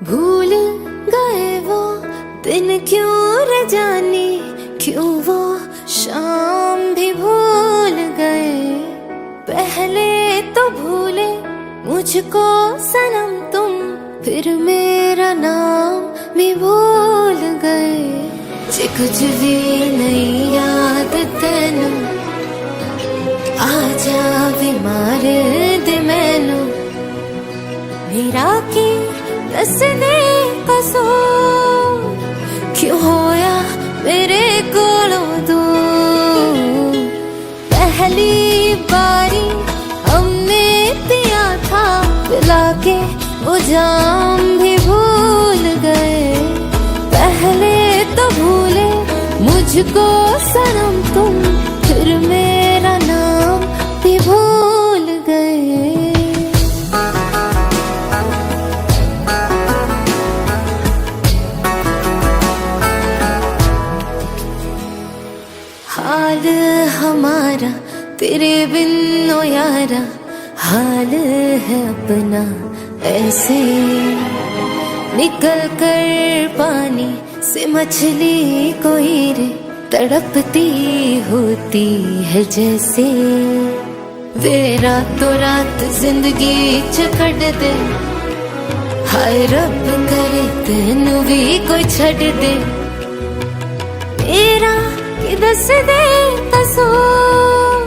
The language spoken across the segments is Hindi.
भूल गए वो दिन क्यों रे जाने, क्यों वो शाम भी भूल गए। पहले तो भूले मुझको सनम तुम, फिर मेरा नाम भी भूल गए। जे कुछ भी नहीं याद तेनू, आजा भी मार दे मैनू। मेरा की दस दे कसूर, क्यों होया मेरे कोलों दूर। पहली बारी हमने पिया था, पिला के वो जाम भी भूल गए। पहले तो भूले मुझको सनम तुम, फिर मेरा नाम भी भूल गए। हाल हमारा तेरे बिन ओ यारा, हाल है अपना ऐसे। निकल कर पानी से मछली कोई रे, तड़पती होती है जैसे। वे रातों रात जिंदगी च कट दे, हाय रब करे तेनू भी कोई छड़ दे। मेरा कि दस दे कसूर,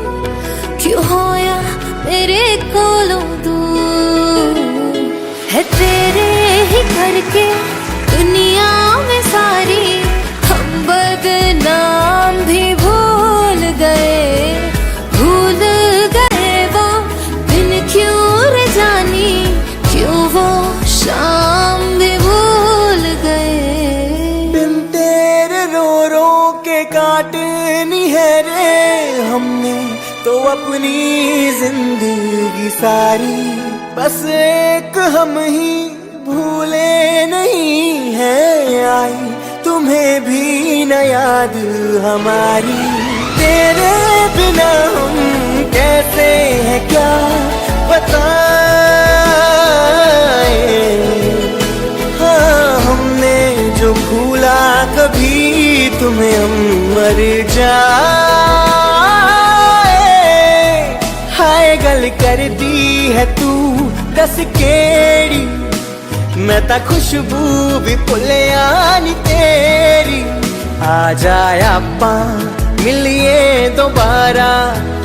क्यों होया मेरे कोलों दूर। है तेरे ही करके दुनिया में सारी, हम बदनाम भी भूल गए। भूल गए वो दिन क्यों रे जानी, क्यों वो शाम भी भूल गए। बिन तेरे रो रो के काटनी है रे हमने तो अपनी जिंदगी सारी। बस एक हम ही भूले नहीं है आई, तुम्हें भी न याद हमारी। तेरे बिना हम कैसे हैं क्या बताएं। हाँ हमने जो भूला कभी तुम्हें हम मर जाए। हाय गल कर दी है तू दस केड़ी, मैं ता खुशबू भी भुलिया नी तेरी। आ जाए आपा मिलिए दोबारा,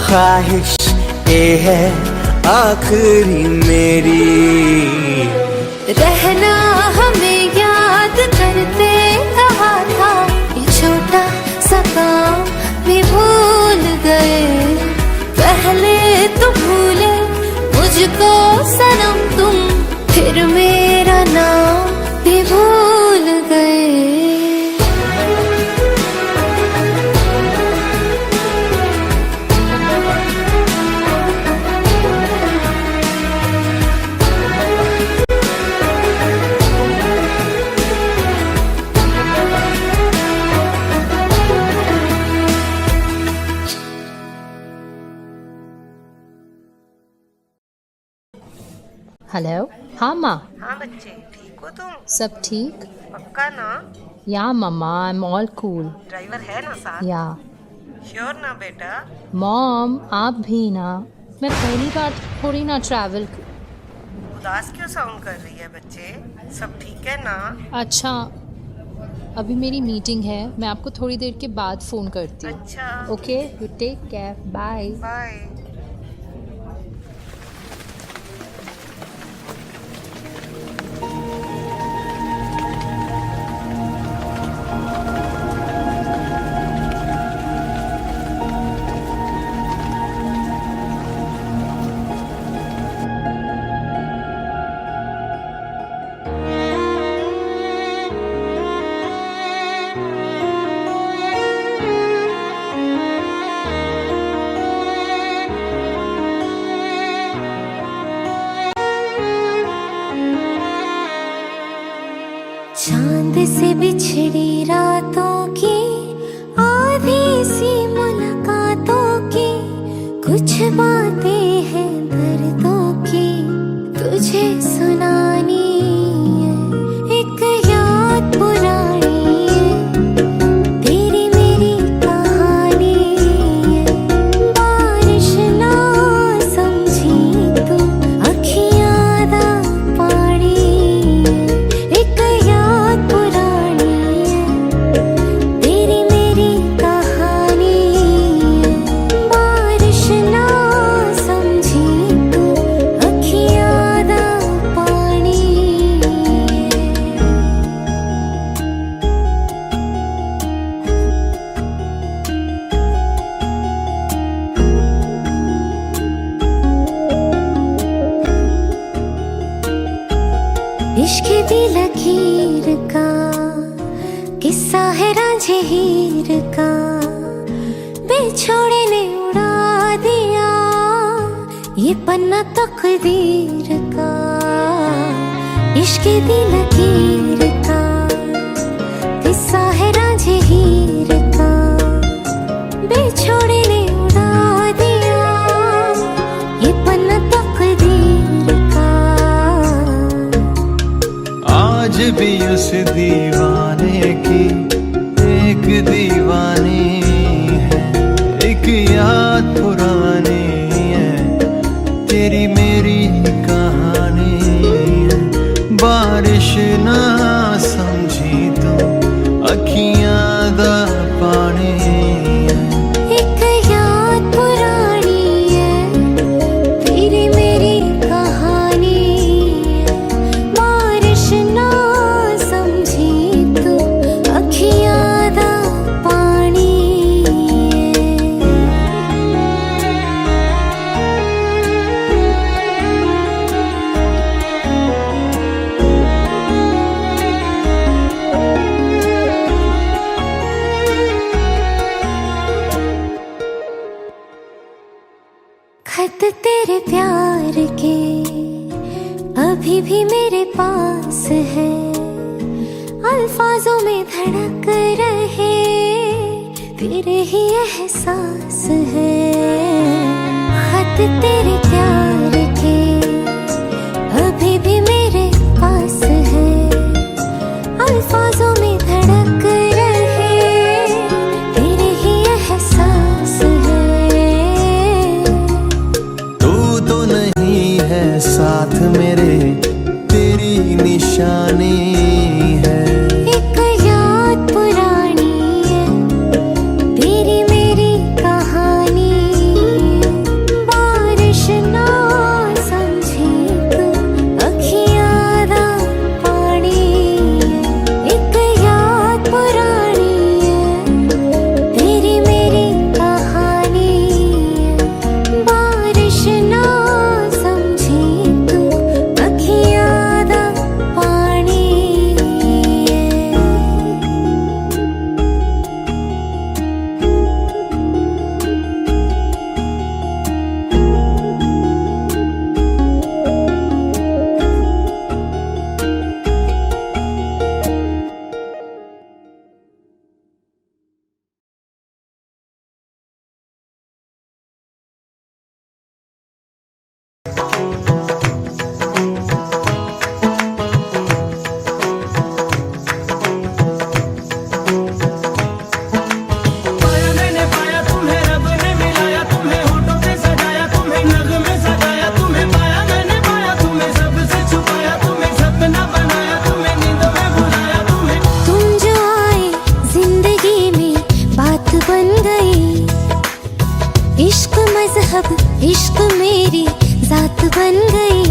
ख्वाहिश ये है आखिरी मेरी। रहना हमें याद करते कहा था, ये छोटा सा काम भी भूल गए। पहले तो भूले मुझको सनम तुम, फिर मेरा नाम भी भूल गए। हेलो। हाँ माँ। हाँ बच्चे, ठीक हो तुम? सब ठीक? पक्का ना? या मम्मा, I am all cool. Driver है ना साथ? या। श्योर ना बेटा? मॉम आप भी ना, मैं पहली बार थोड़ी ना ट्रैवल। उदास क्यों साउंड कर रही है बच्चे? सब ठीक है ना? अच्छा अभी मेरी मीटिंग है, मैं आपको थोड़ी देर के बाद फ़ोन करती हूँ। अच्छा okay, you take care, bye. Bye. चांद से बिछड़ी रातों की आधी सी मुलाकातों की कुछ बातें हैं दर्द इश्क दी लकीर का किस्सा है रांझे हीर का, बेछोड़े ने उड़ा दिया ये पन्ना तकदीर का। इश्क दी लकीर का किस्सा है रांझे हीर का, बेछोड़े ने उड़ा दिया ये पन्ना तकदीर का। आज भी उस दीवाने की एक दीवानी है, एक याद पुरानी है, तेरी मेरी कहानी है। बारिश ना समझी तो अखियां दा पानी है, एक याद पुरानी है, तेरी मेरी कहानी है। बारिश ना समझी तू अखियां दा पानी है। खत तेरे प्यार के अभी भी मेरे पास है, अल्फाजों में धड़क रहे तेरे ही एहसास है। खत तेरे प्यार के अभी भी मेरे पास है, अल्फाजों में धड़क रहे तेरे ही एहसास है। तू तो नहीं है साथ मेरे, तेरी निशानी है। एक याद पुरानी है, तेरी मेरी कहानी है। बारिश ना समझी तू अखियां दा पानी है। एक याद पुरानी है, तेरी मेरी कहानी है। बारिश ना समझी तू अखियां दा पानी है। पाया मैंने पाया तुम्हें, रब ने मिलाया तुम्हें, होठों पे सजाया तुम्हें, नगमे सजाया तुम्हें। पाया मैंने पाया तुम्हें, सबसे छुपाया तुम्हें, सपना बनाया तुम्हें, नींदों में बुलाया तुम्हें। तुम जो आए जिंदगी में बात बन गई, इश्क मजहब इश्क मेरी जात बन गई।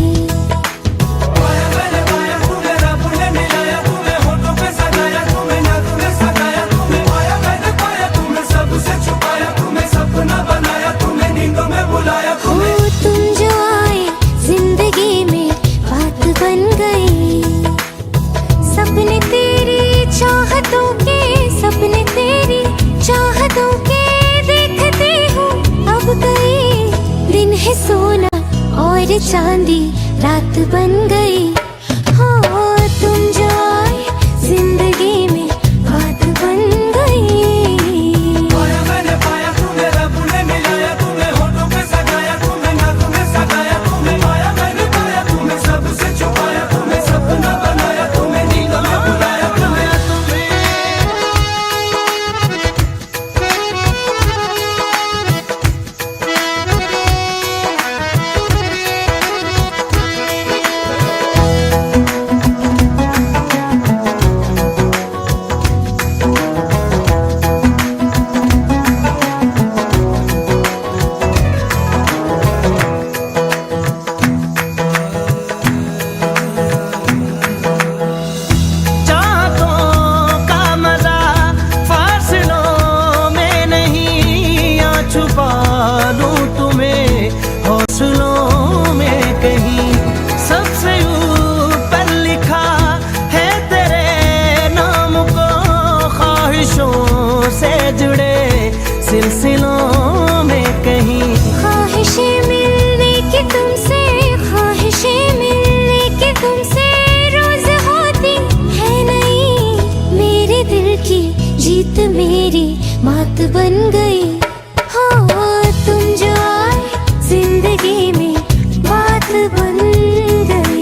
पाया मैंने पाया तुम्हें, रब ने मिलाया तुम्हें, होठों पे सजाया तुम्हें, नगमे सजाया तुम्हें। पाया मैंने पाया तुम्हें, सबसे छुपाया तुम्हें, सपना बनाया तुम्हें, नींदों में बुलाया हो तुम्हें। तुम जो आए जिंदगी में बात बन गई, सपने तेरी चाहतों के, सपने तेरी चाहतों के देखते हो अब गई। दिन है सोना और चांदी रात बन गई। हो तुम जो आए जिंदगी में बात बन गई। पाया मैंने पाया तुम्हें, रब ने मिलाया तुम्हें, होठों पे सजाया तुम्हें, नगमे सजाया तुम्हें। पाया मैंने पाया तुम्हें, सबसे छुपाया तुम्हें, सपना बनाया तुम्हें, नींदों में बुलाया तुम्हें। जिंदगी में बात बन गई।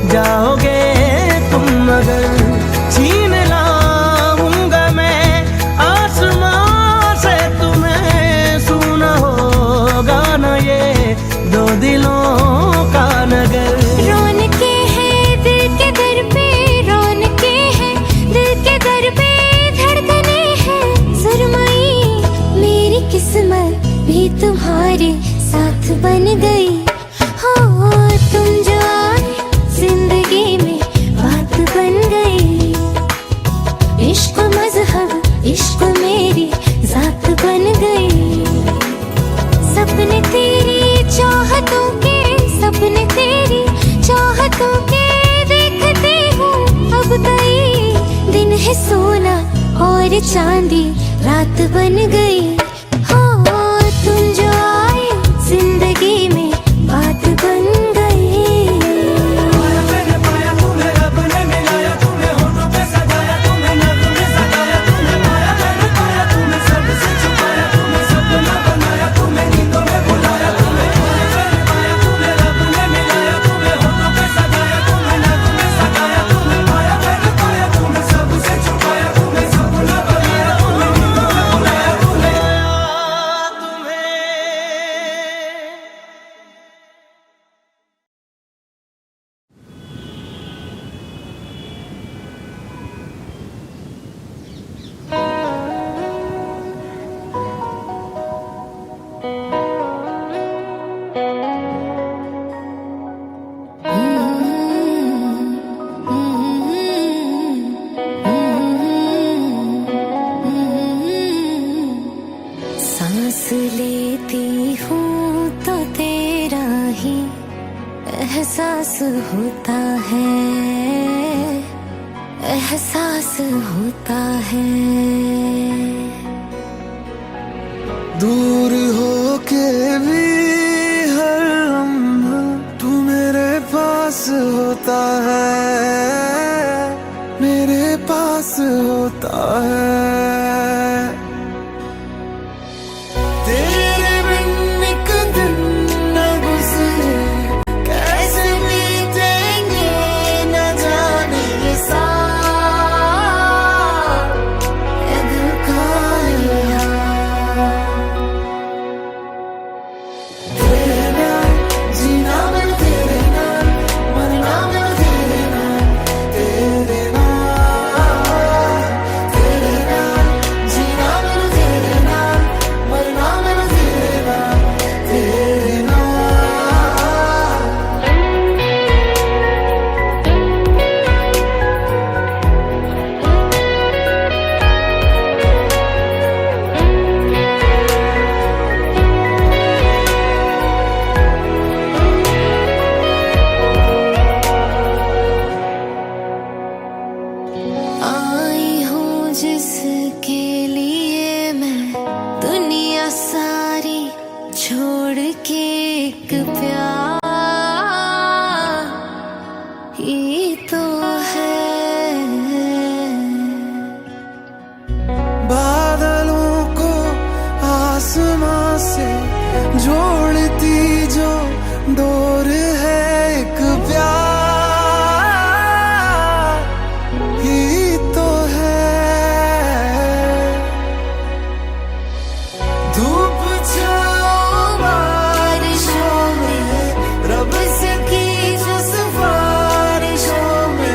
जाओगे तुम मगर छीन लाऊंगा मैं आसमां से तुम्हें, सुना होगा न ये दो दिलों का नगर। रौनके हैं दिल के दर पे, रौनके हैं दिल के दर पे, धड़कने हैं सुरमई। मेरी किस्मत भी तुम्हारे साथ बन गई। हो तुम जो आए जिंदगी में बात बन गई। इश्क मजहब इश्क मेरी जात बन गई। सपने तेरी चाहतों के, सपने तेरी चाहतों के देखते हूँ अब कई दिन है सोना और चांदी रात बन गई। हो तुम जो आए जिंदगी में बात बन गई। सांस लेती हूँ तो तेरा ही एहसास होता है, एहसास होता है। दूर हो के भी हर लम्हा तू मेरे पास होता है, मेरे पास होता है। तेरे बिन एक दिन न गुजरे, कैसे बीतेंगे न जाने ये साल। ए दिल का ये हाल। तेरे नाम जीना मैं तेरे नाम, मरना मैं तेरे नाम, तेरे नाम, तेरे नाम जीना मैं तेरे नाम, मरना मैं तेरे नाम, तेरे नाम। आई हूँ जिसके लिए मैं दुनिया सारी छोड़ के, एक प्यार ही तो है। बादलों को आसमां से जोड़ती जो डोर है, एक प्यार ही तो है। धूप छाँव बारिशों में, रब से की जो सिफारिशों में,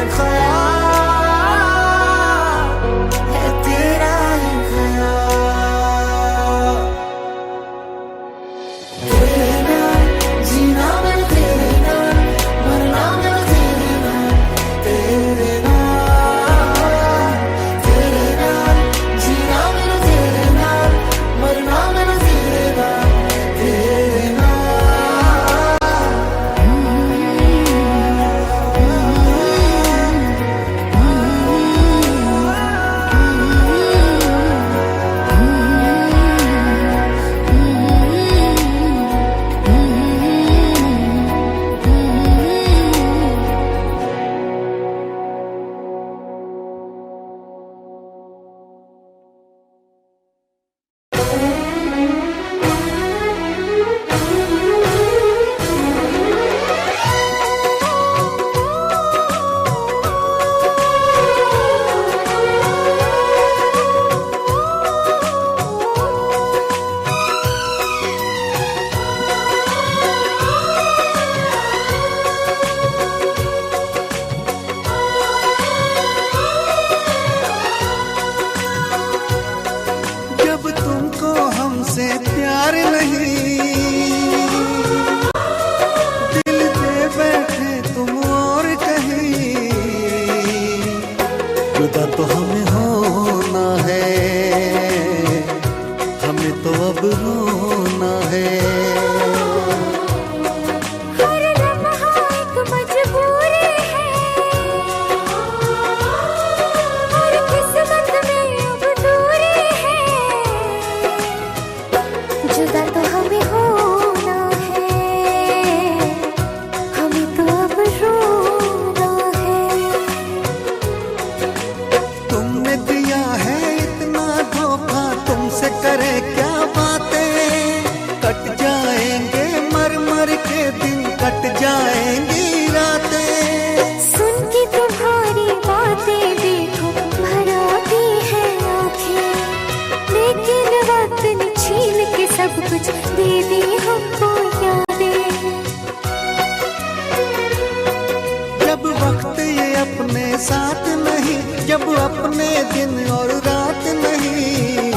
साथ नहीं, जब अपने दिन और रात नहीं।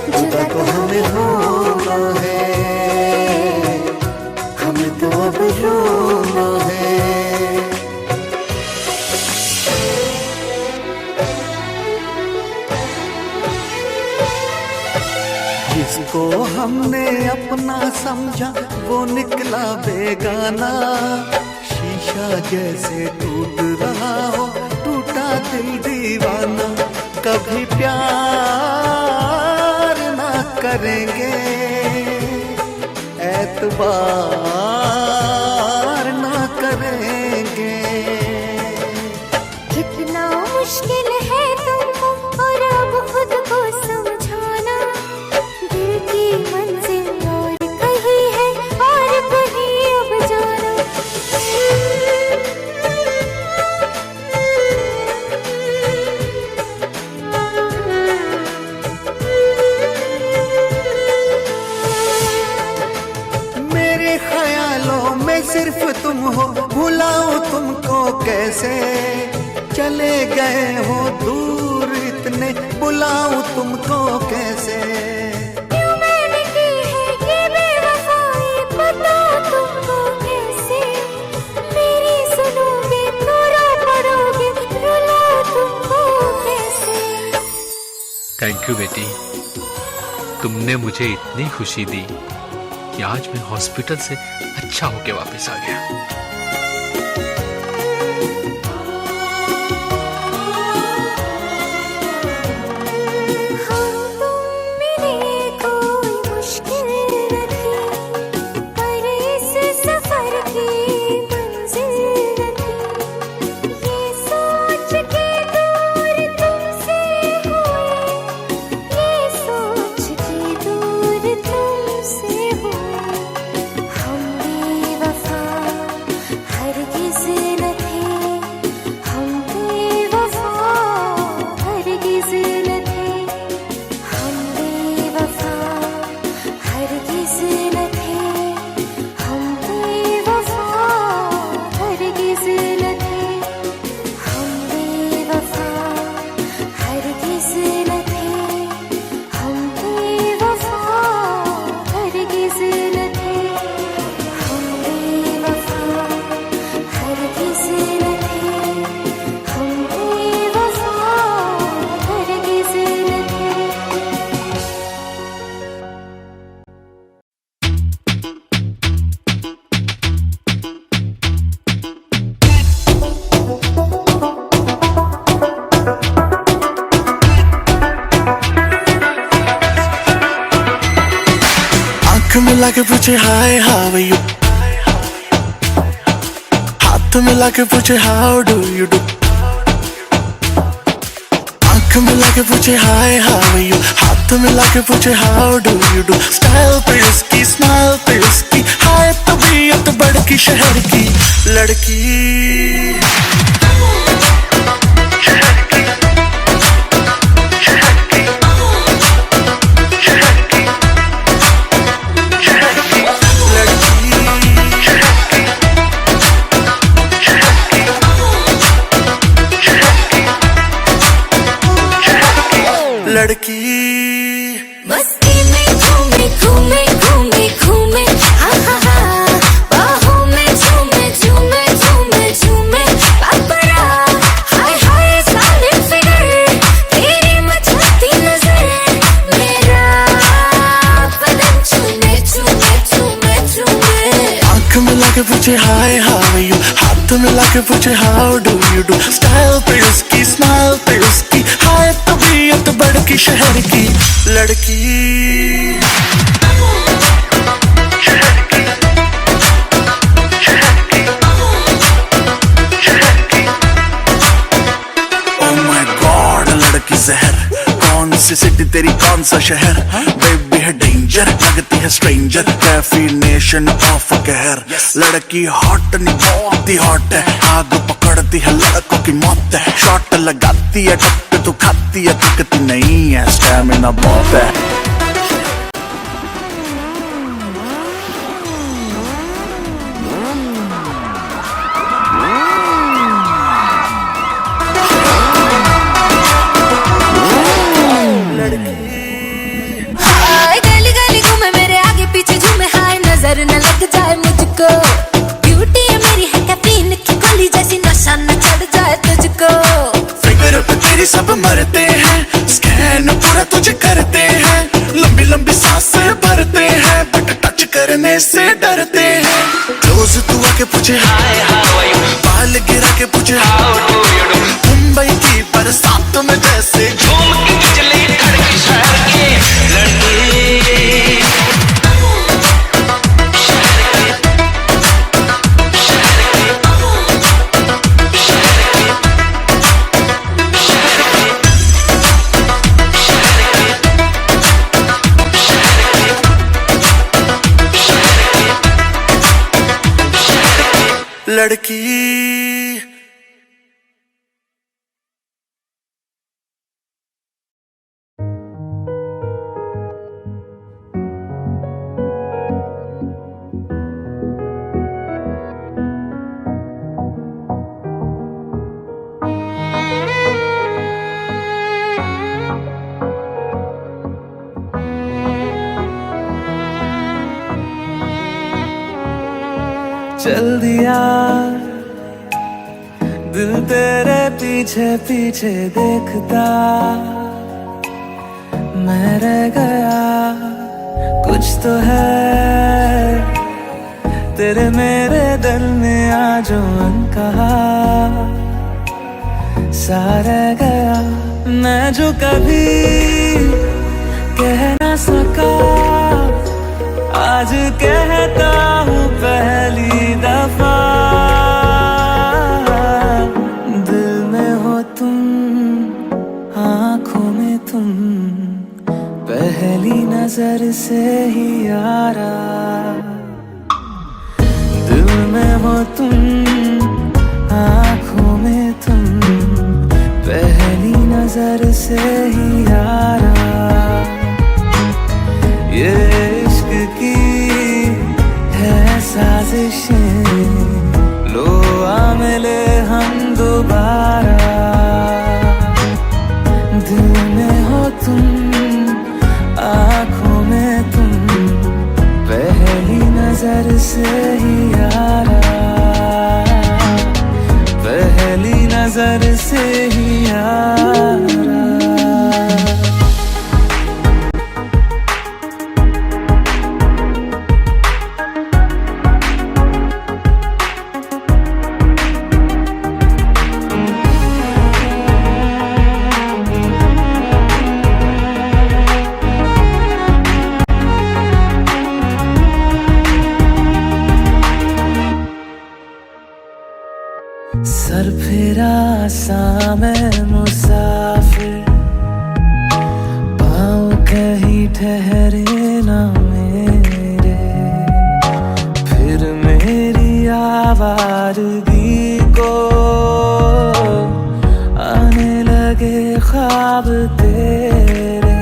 जुदा तो हमें होना है, हमें तो अब रोना है। जिसको हमने अपना समझा वो निकला बेगाना। शीशा जैसे टूट रहा हो, टूटा दिल दीवाना। कभी प्यार ना करेंगे, एतबार ना करेंगे। कितना मुश्किल है तुमको और अब खुद को समझाना। दिल की मंजिल और कहीं है और कहीं अब जाना। मेरे ख्यालों में सिर्फ तुम हो, भुलाऊं तुमको कैसे। चले गए हो दूर इतने, बुलाऊं तुमको कैसे। क्यों मैंने की है ये बेवफाई, बताओ तुमको कैसे। मेरी सुनोगे तो रो पड़ोगे, रुलाऊं तुमको कैसे। थैंक यू बेटी, तुमने मुझे इतनी खुशी दी कि आज मैं हॉस्पिटल से अच्छा होके वापस आ गया। हम तुम मिले कोई मुश्किल न थी, पर इस सफर की मंजिल न थी। ये सोच के दूर तुमसे हुए, ये सोच के दूर तुमसे हुए। हम बेवफा हरगिज़ न थे, हम बेवफा हरगिज़ न थे। हम बेवफा हरगिज़ न थे, हम बेवफा हरगिज़ न थे। हम बेवफा हरगिज़ न थे, हम बेवफा हरगिज़ न थे। हम बेवफा हरगिज़ न थे, हम बेवफा हरगिज़ न थे। आंख मिला के पूछे हाय हाउ आर यू, हाथ मिला के पूछे हाउ डू यू डू। आंख मिला के पूछे हाय हाउ आर यू, हाथ मिला के पूछे how do you do. Style पे उसकी, स्माइल पे उसकी, हाय तबीयत बड़की शहर की लड़की। लड़की मस्ती में घूमे घूमे घूमे घूमे, हा हा हा। बाहों में झूमे झूमे झूमे झूमे, पापरा हाय हाय सालिम फिगर। तेरी मचाती नजर, मेरा बदन चूमे चूमे चूमे चूमे। आंख मिला के पूछे हाय हाउ आर यू, हाथ मिला के पूछे how do you do. Style पे उसकी, स्माइल पे उसकी, हाय तबीयत बड़की शहर की लड़की। Oh my God, लड़की जहर। कौन सी सिटी तेरी, कौन सा शहर। बेबी है डेंजर, लगती है स्ट्रेंजर, डेफिनेशन ऑफ कहर। लड़की हॉट नहीं, बहुत ही हॉट है। आग पकड़ती है, लड़कों की मौत है। शॉट लगाती है, टक्कर तो खाती है, दिखती नहीं है, स्टैमिना बहुत है। लग जाए मुझको। ब्यूटी है मेरी है कैफीन की गोली जैसी, नशा न चढ़ जाए तुझको। फिगर पे तेरी सब मरते हैं, स्कैन पूरा तुझे करते हैं। लंबी लंबी सांसें भरते हैं, बट टच करने से डरते हैं। क्लोज तू आके पूछे हाय हाउ आर यू, बाल गिरा के पूछे how do you do. Mumbai की बरसात में जैसे झूम की बिजली कड़की शहर की लड़की। लड़की चल दिया दिल तेरे पीछे पीछे देखता, मैं रह गया कुछ तो है तेरे मेरे दरमिया जो अनकहा सा रह गया। मैं जो कभी कह ना सका आज कहता हूँ पहली दफा। दिल में हो तुम, आँखों में तुम, पहली नजर से ही यारा। दिल में हो तुम, आँखों में तुम, पहली नजर से ही यारा। ये इश्क की है साजिशें, लो आ मिले हम दोबारा। दिल में हो तुम, आँखों में तुम, पहली नजर से ही यारा। पहली नजर से ही यारा। सर फिरा सा मैं मुसाफिर, पाँव कहीं ठहरे ना मेरे। फिर मेरी आवारगी को आने लगे ख्वाब तेरे।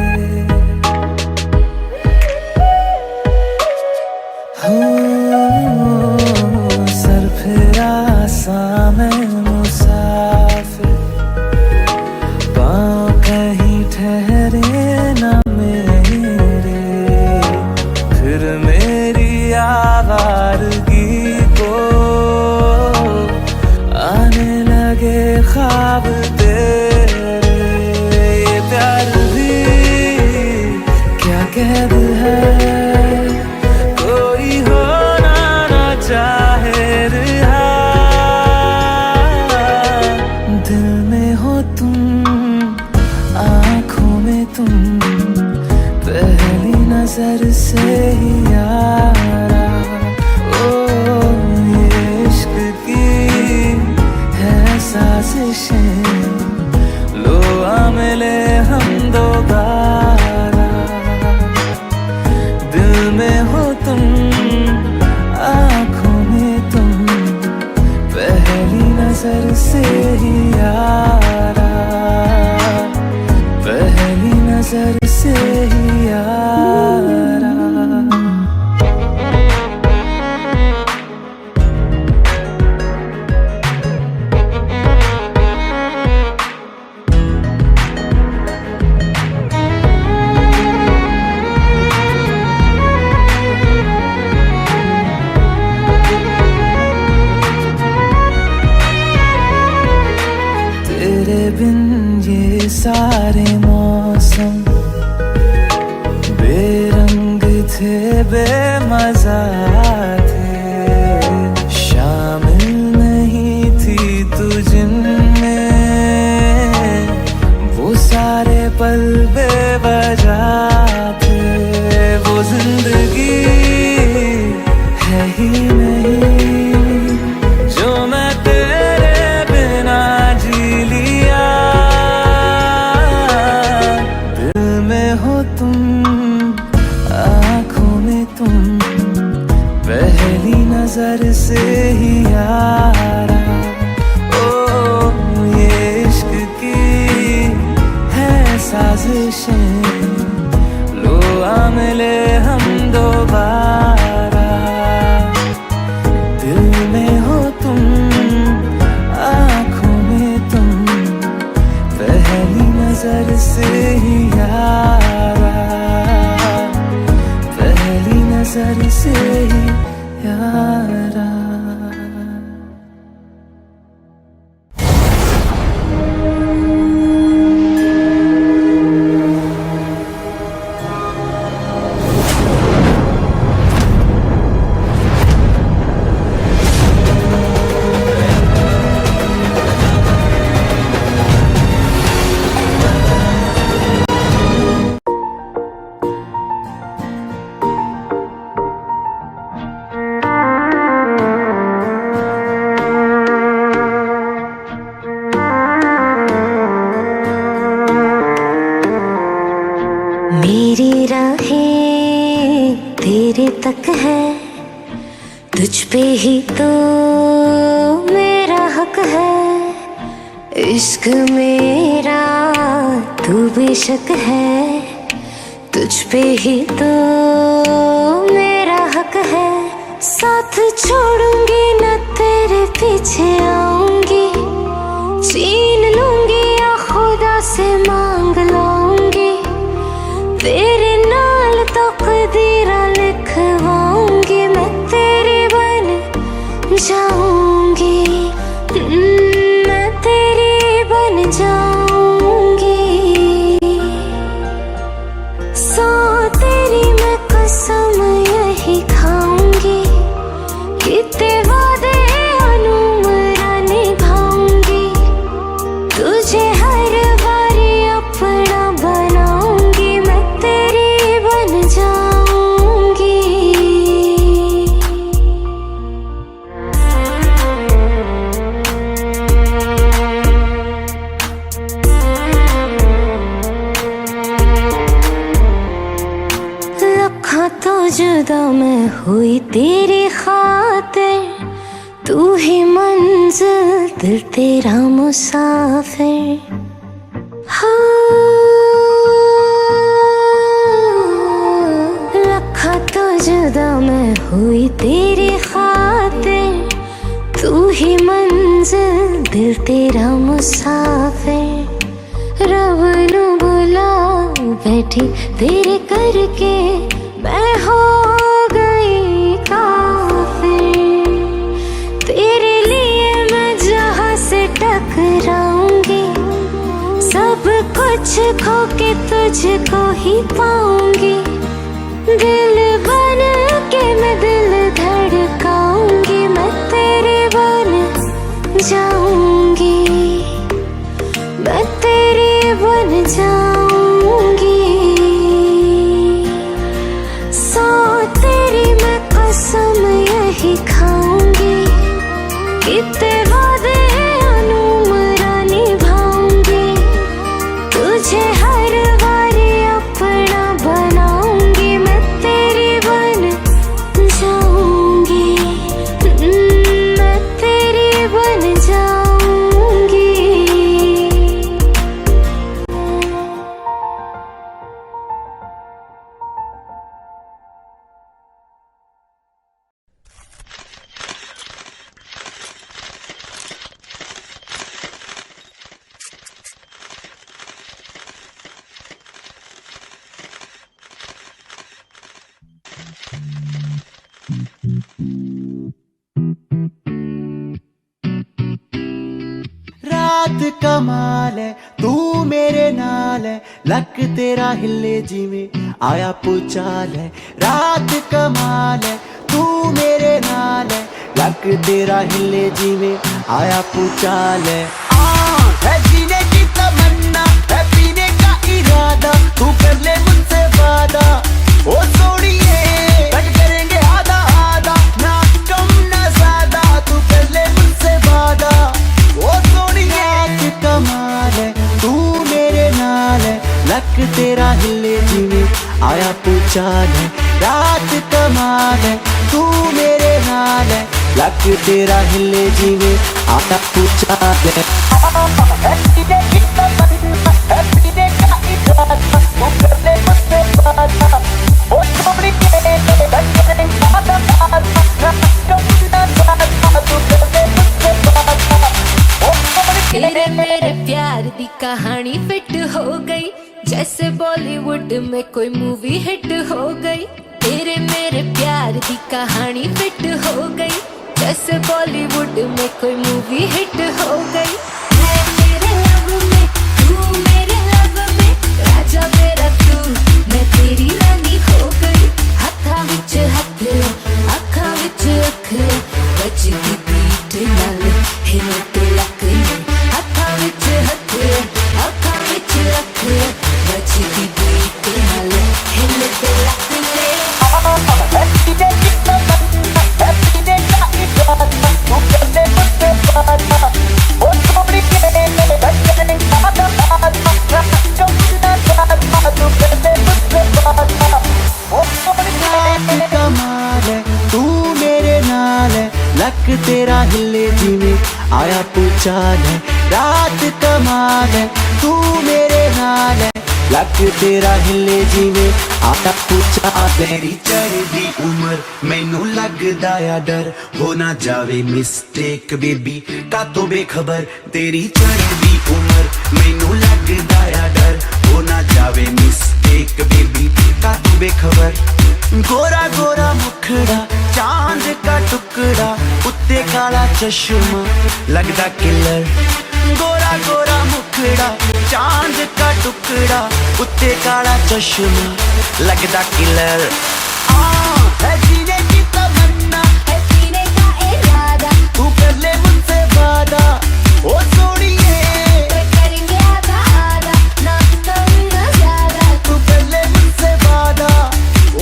सर फिरा सा मैं मुसाफिर, पाँव कहीं ठहरे ना मेरे। फिर मेरी आवारगी को आने लगे ख्वाब तेरे। ये प्यार भी क्या कैद है, कोई होना ना चाहे रिहा। दिल में हो तुम, आँखों में तुम, पहली नजर से ही यारा। ओ ये इश्क की है साजिशें, लो आ मिले हम दोबारा। दिल में हो तुम, आँखों में तुम, पहली नजर से ही यारा। पहली नजर से ही यारा। बिन ये सारे मौसम बेरंग थे, बेमजा थे, शामिल नहीं थी तू जिनमें, वो सारे पल बेवजह थे। वो जिंदगी है ही नहीं जो मैं तेरे बिना जी लिया। दिल में हो तुम, आँखों में तुम, पहली नजर से ही यारा। ओ ये इश्क की है साजिशें, लो आ मिले हम दोबारा। दिल में हो तुम, आँखों में तुम, पहली नजर से ही यारा, पहली नजर से ही यारा। मेरी राहें तेरे तक है, तुझ पे ही तो मेरा हक है। इश्क मेरा तू बेशक है, तुझ पे ही तो मेरा हक है। साथ छोड़ूंगी न तेरे पीछे आऊंगी, छीन लूंगी या खुदा से मांग लाऊंगी। तेरे नाल तकदीरा लिखवाऊंगी, मैं तेरी बन जाऊंगी, मैं तेरी बन जाऊंगी। सौ तेरी मैं कसम यही खाऊंगी, कितने वादे अनुमरा निभाऊंगी। तुझे हर बारी अपना बनाऊंगी, मैं तेरी बन जाऊंगी। लखा तो जुदा मैं हुई तेरी खातिर, तू ही मंजिल दिल तेरा मुसाफिर। लखा तो जुदा मैं हुई तेरी खातिर, तू ही मंजिल दिल तेरा मुसाफिर। रब नू बुला बैठी तेरे करके, मैं हो गई काफिर। तेरे लिए मैं जहाँ से टकराऊंगी, सब कुछ खो के तुझको ही पाऊंगी। दिल बन के मैं दिल धड़काऊंगी, मैं तेरी बन जाऊंगी, मैं तेरी बन जाऊंगी। सौ तेरी मैं कसम यही खाऊंगी, कितने वादे अनुमरा निभाऊंगी। तुझे हर बारी अपना बनाऊंगी, मैं तेरी बन जाऊंगी, मैं तेरी बन जाऊंगी। रात कमाल है तू मेरे नाल है लक तेरा हिले जिਵੇਂ आया पुचाल है रात कमाल है तू मेरे नाल है लक तेरा हिले जिਵੇਂ आया पुचाल है जीने की तमन्ना है पीने का इरादा तू कर ले मुझसे वादा ओ सोनिए कट करेंगे आधा आधा ना कम ना ज्यादा तू कर ले मुझसे वादा ओ सोनिए कमाल है तू मेरे नाल है लक तेरा हिले जिਵੇਂ आया पुचाल है रात कमाल है तू मेरे नाल है लक तेरा हिले जिਵੇਂ आया पुचाल है तेरे मेरे प्यार दी कहानी फिट हो गई जैसे बॉलीवुड में कोई मूवी हिट हो गई तेरे मेरे प्यार दी कहानी फिट हो गई जैसे बॉलीवुड में कोई मूवी हिट हो गई मैं तेरे लव में तू मेरे लव में राजा मेरा तू मैं तेरी रानी हो गई हथा विच हथ अखा विच अख बजदी बीट नाल हिल ते लक हथा विच हथ अखा विच अख बजदी बीट नाल हिल ते लक कमाल है तू मेरे नाल है लक तेरा हिले जिਵੇਂ आया पुचाल है रात कमाल है तू मेरे नाल है लक तेरा हिले जिਵੇਂ आया पुचाल तेरी चढ़दी उम्र मैनू लगदा आ डर हो ना जावे मिस्टेक बेबी का तो बेखबर तेरी चढ़दी उम्र मैनू लगदा आ डर हो ना जावे मिस्टेक बेबी का तो बेखबर गोरा गोरा मुखड़ा चांद का टुकड़ा उत्ते काला चश्मा लगदा किलर गोरा गोरा मुखड़ा चांद का टुकड़ा उत्ते काला चश्मा लगदा किलर है जीने की तमन्ना है जीने का इरादा तू कर ले मुझसे वादा ओ सोनिए करेंगे आधा आधा ना कम ना ज्यादा तू कर ले मुझसे वादा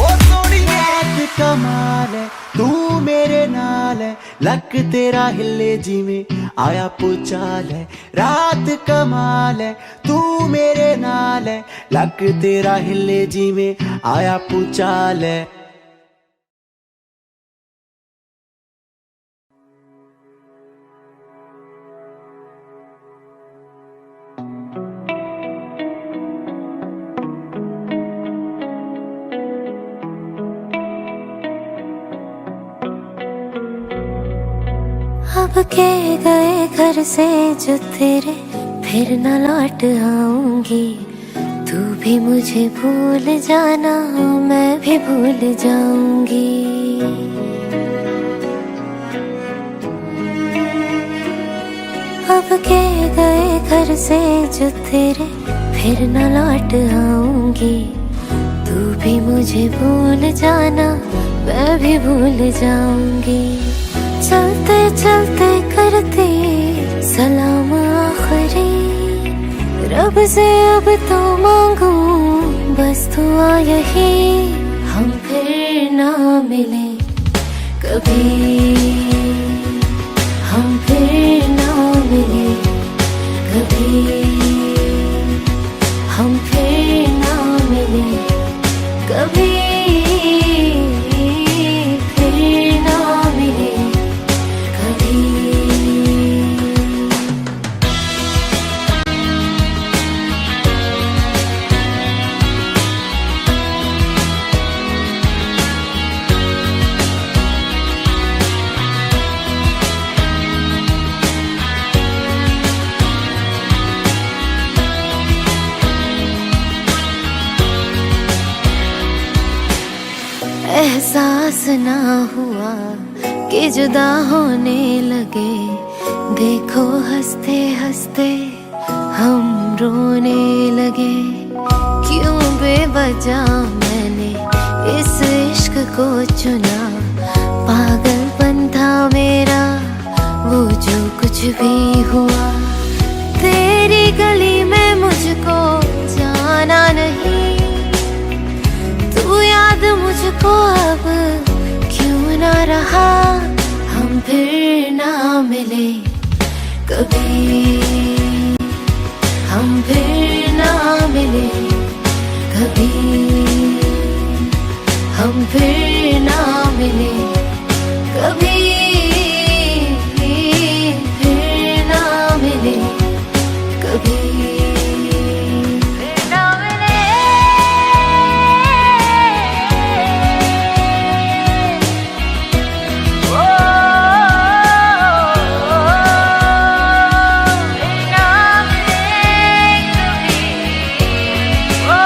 ओ सोनिए कमाल है तू मेरे नाल है लक तेरा हिले जिਵੇਂ आया पुचाल है रात कमाल है तू मेरे नाल है लक तेरा हिले जिਵੇਂ आया पुचाल है अब के गए घर से जो तेरे फिर न लौट आऊंगी तू भी मुझे भूल जाना मैं भी भूल जाऊंगी अब के गए घर से जो तेरे फिर न लौट आऊंगी तू भी मुझे भूल जाना मैं भी भूल जाऊंगी चलते चलते करते सलाम आखिरी रब से अब तो मांगू बस दुआ यही हम फिर ना मिले कभी हम फिर ना मिले कभी हम फिर ना मिले कभी एहसास ना हुआ कि जुदा होने लगे देखो हंसते हंसते हम रोने लगे, क्यों बेवजह मैंने इस इश्क को चुना। पागलपन था मेरा वो जो कुछ भी हुआ, तेरी गली में मुझको जाना नहीं। तू याद मुझको अब क्यों ना रहा, हम फिर ना मिले कभी, हम फिर ना मिले कभी, हम फिर ना मिले कभी, फिर ना मिले कभी, फिर ना मिले। ओ, फिर ना मिले कभी, ओ।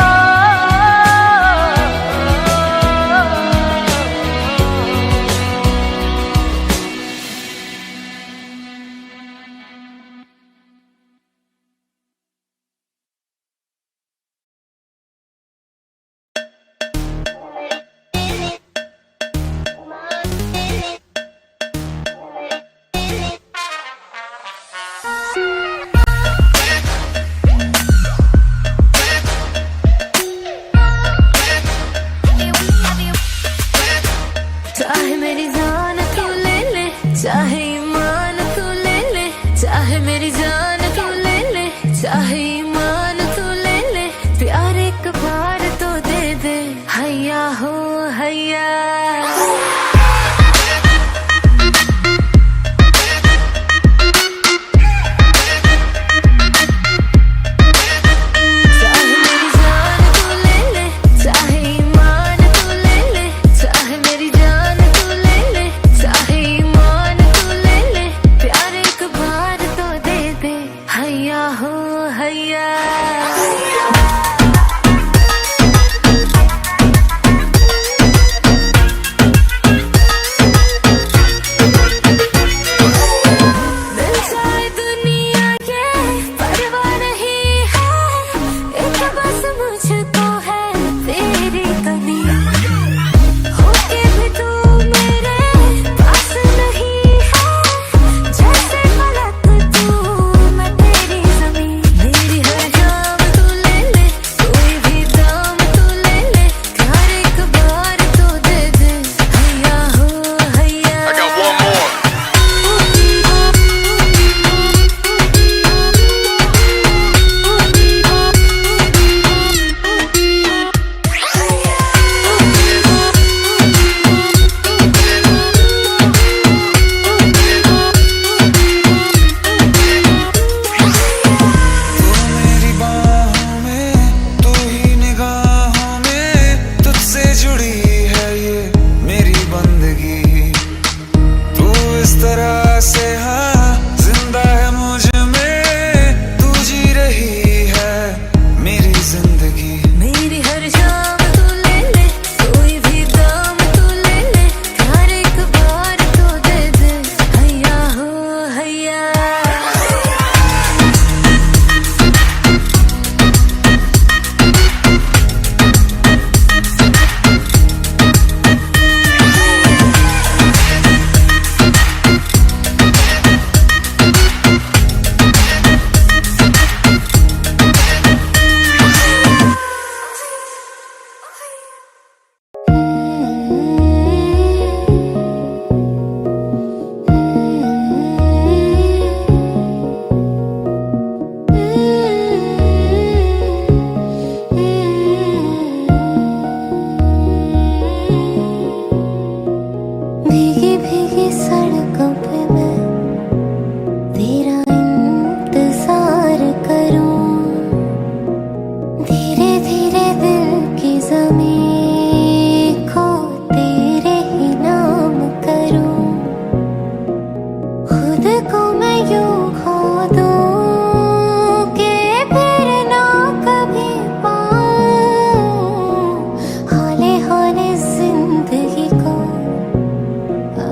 चाहे मेरी जान तू ले ले, चाहे ईमान तू ले ले, चाहे मेरी जान तू ले ले, चाहे ईमान तू ले ले, प्यार एक बार तो दे दे, हैया हो हैया।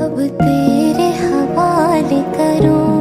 अब तेरे हवाले करूं।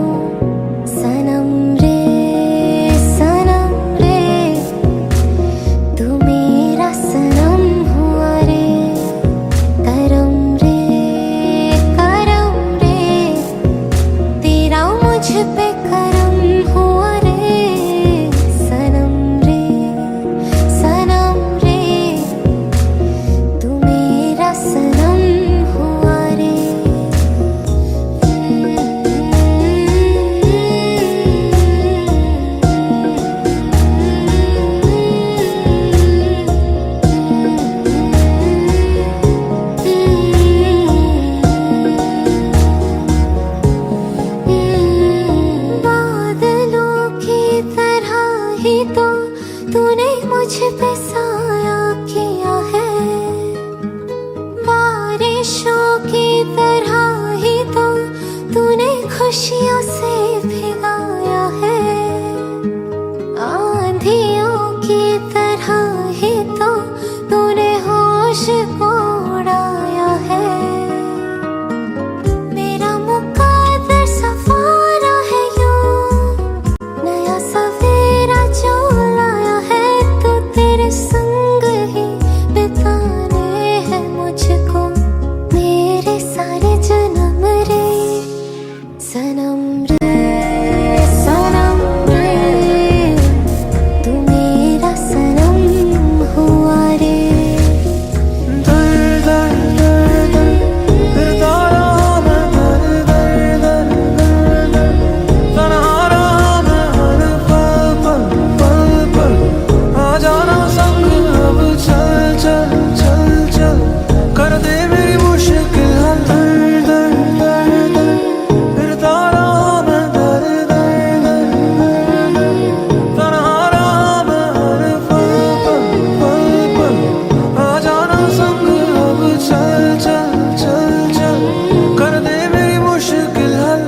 भिगाया है आंधियों की तरह ही तो तूने होश को उड़ाया है मेरा मुकद्दर सफारा है यूं नया सवेरा जो लाया है तो तेरे संग ही बिताने हैं मुझको मेरे सारे जन्म रे सनम रे तू मेरा सनम हुआ रे कर दे मेरी मुश्किल कर दे मेरी मुश्किल हल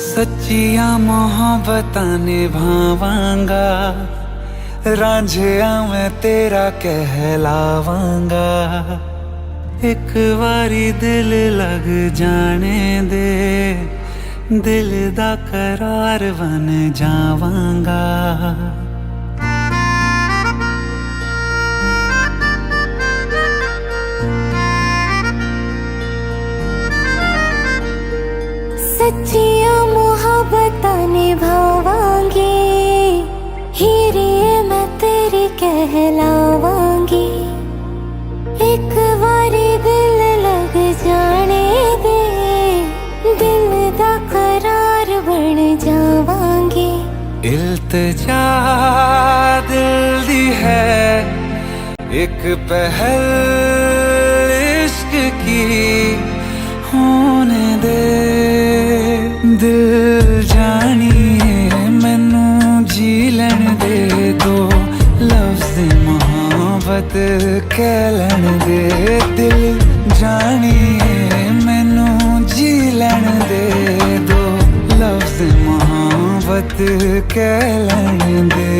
सच्चियां मोहब्बतां निभावांगा रांझिया मैं तेरा कहलावांगा एक बारी दिल लग जाने दे दिल दा करार बन जावांगा सच्चियां मोहब्बतां निभावांगी हीरे मैं तेरी कहलावांगी एक बारी दिल लग जाने दे दिल दा करार बन जावांगी इल्तिजा दिल दी है एक पहल इश्क की होने दे दिल जानिए मैनू जी लैन दे दो लफ्ज़ मोहब्बत कह लैन दे दिल जानिए मैनू जी लैन दे दो लफ्ज़ मोहब्बत कह लैन दे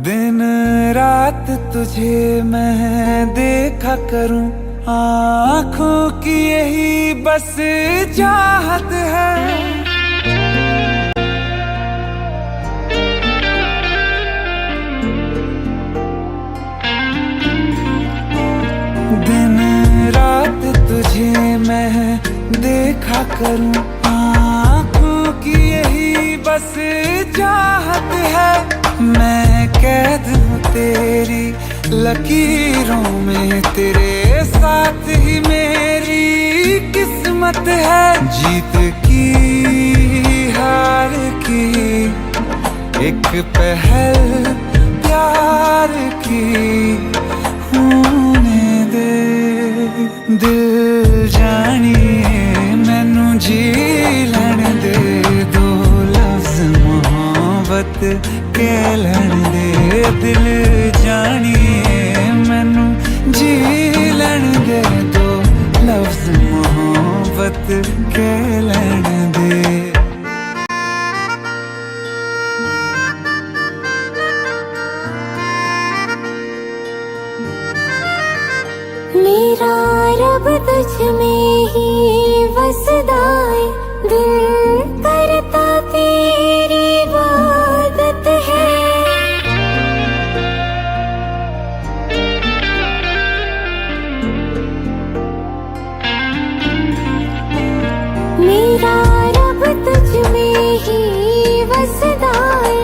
दिन रात तुझे मैं देखा करूं आँखों की यही बस चाहत है दिन रात तुझे मैं देखा करूं आँखों की यही बस चाहत है मैं कैद हूँ तेरी लकीरों में तेरे साथ ही मेरी किस्मत है जीत की हार की एक पहल प्यार की होने दे दिल जानिए मैनू जी लैन दे दो लफ्ज़ मोहब्बत कह लैन दे दिल जानिए मैनू जी लैन दे दो लफ्ज़ मोहब्बत कह लैन दे मेरा रब तुझ में ही वसदा है दिल करता तेरी इबादत है मेरा रब तुझ में ही वसदा है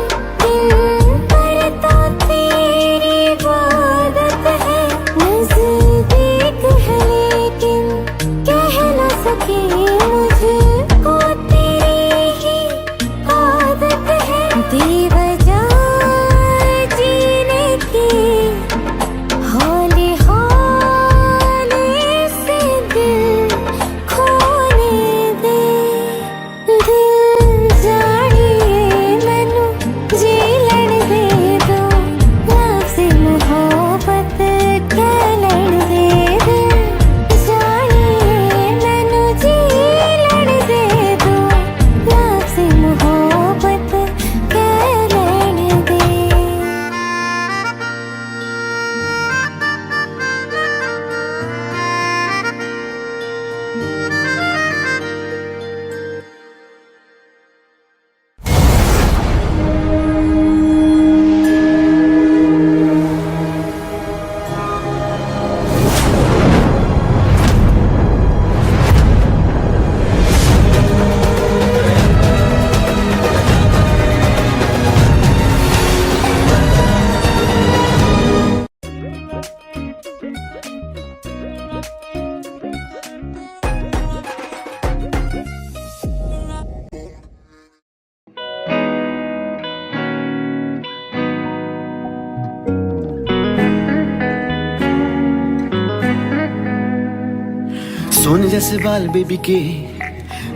सोने जैसे बाल बेबी के,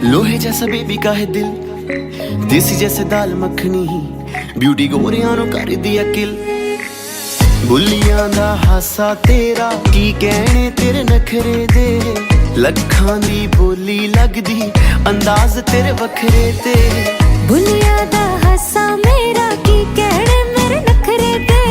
लोहे जैसा बेबी का है दिल, देसी जैसे दाल मखनी, ब्यूटी गोरियां नु कर दिया किल। बुलियां दा हासा तेरा, की कहने तेरे नखरे दे, लखां दी बोली लगदी, अंदाज तेरे वखरे ते। बुलिया दा हासा मेरा, की कहने मेरे नखरे दे,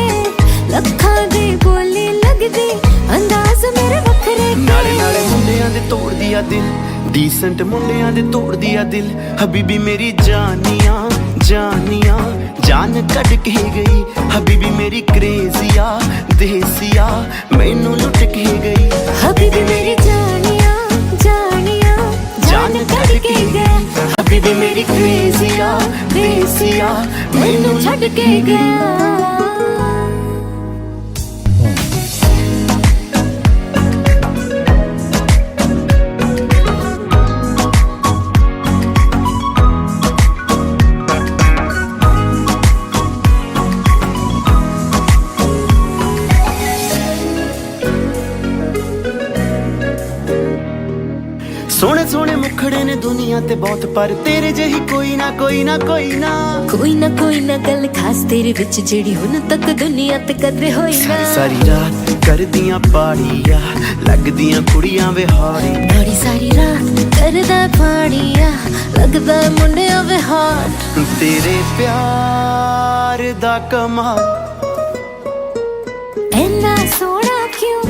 लखां दी बोली लगदी, अंदाज मेरे वखरे ते। नाले नाले मुंडियां दे तोड़ दिया दिल, डीसेंट मुंडियां दे तोड़ दिया दिल, हबीबी मेरी जानिया जानिया जान कट के गई, हबीबी मेरी क्रेजिया देसिया मैनू लुट के गई, हबीबी मेरी जानिया जानिया जान कट के गया, हबीबी मेरी क्रेजिया देसिया मैनू छड़ के गया। सोने सोने मुखड़े ने दुनिया ते बहुत, पर तेरे जही कोई ना कोई ना कोई ना। कोई ना गल खास तेरे विच जेड़ी हुन तक दुनिया ते कदे होई ना। सारी सारी रात कर दियां पाड़िया, लगदियां कुड़ियां विहाड़ी, बड़ी सारी रात करदा पाड़िया, लगदा मुंडिया विहार। तेरे प्यार दा कमाल ऐना सोना क्यों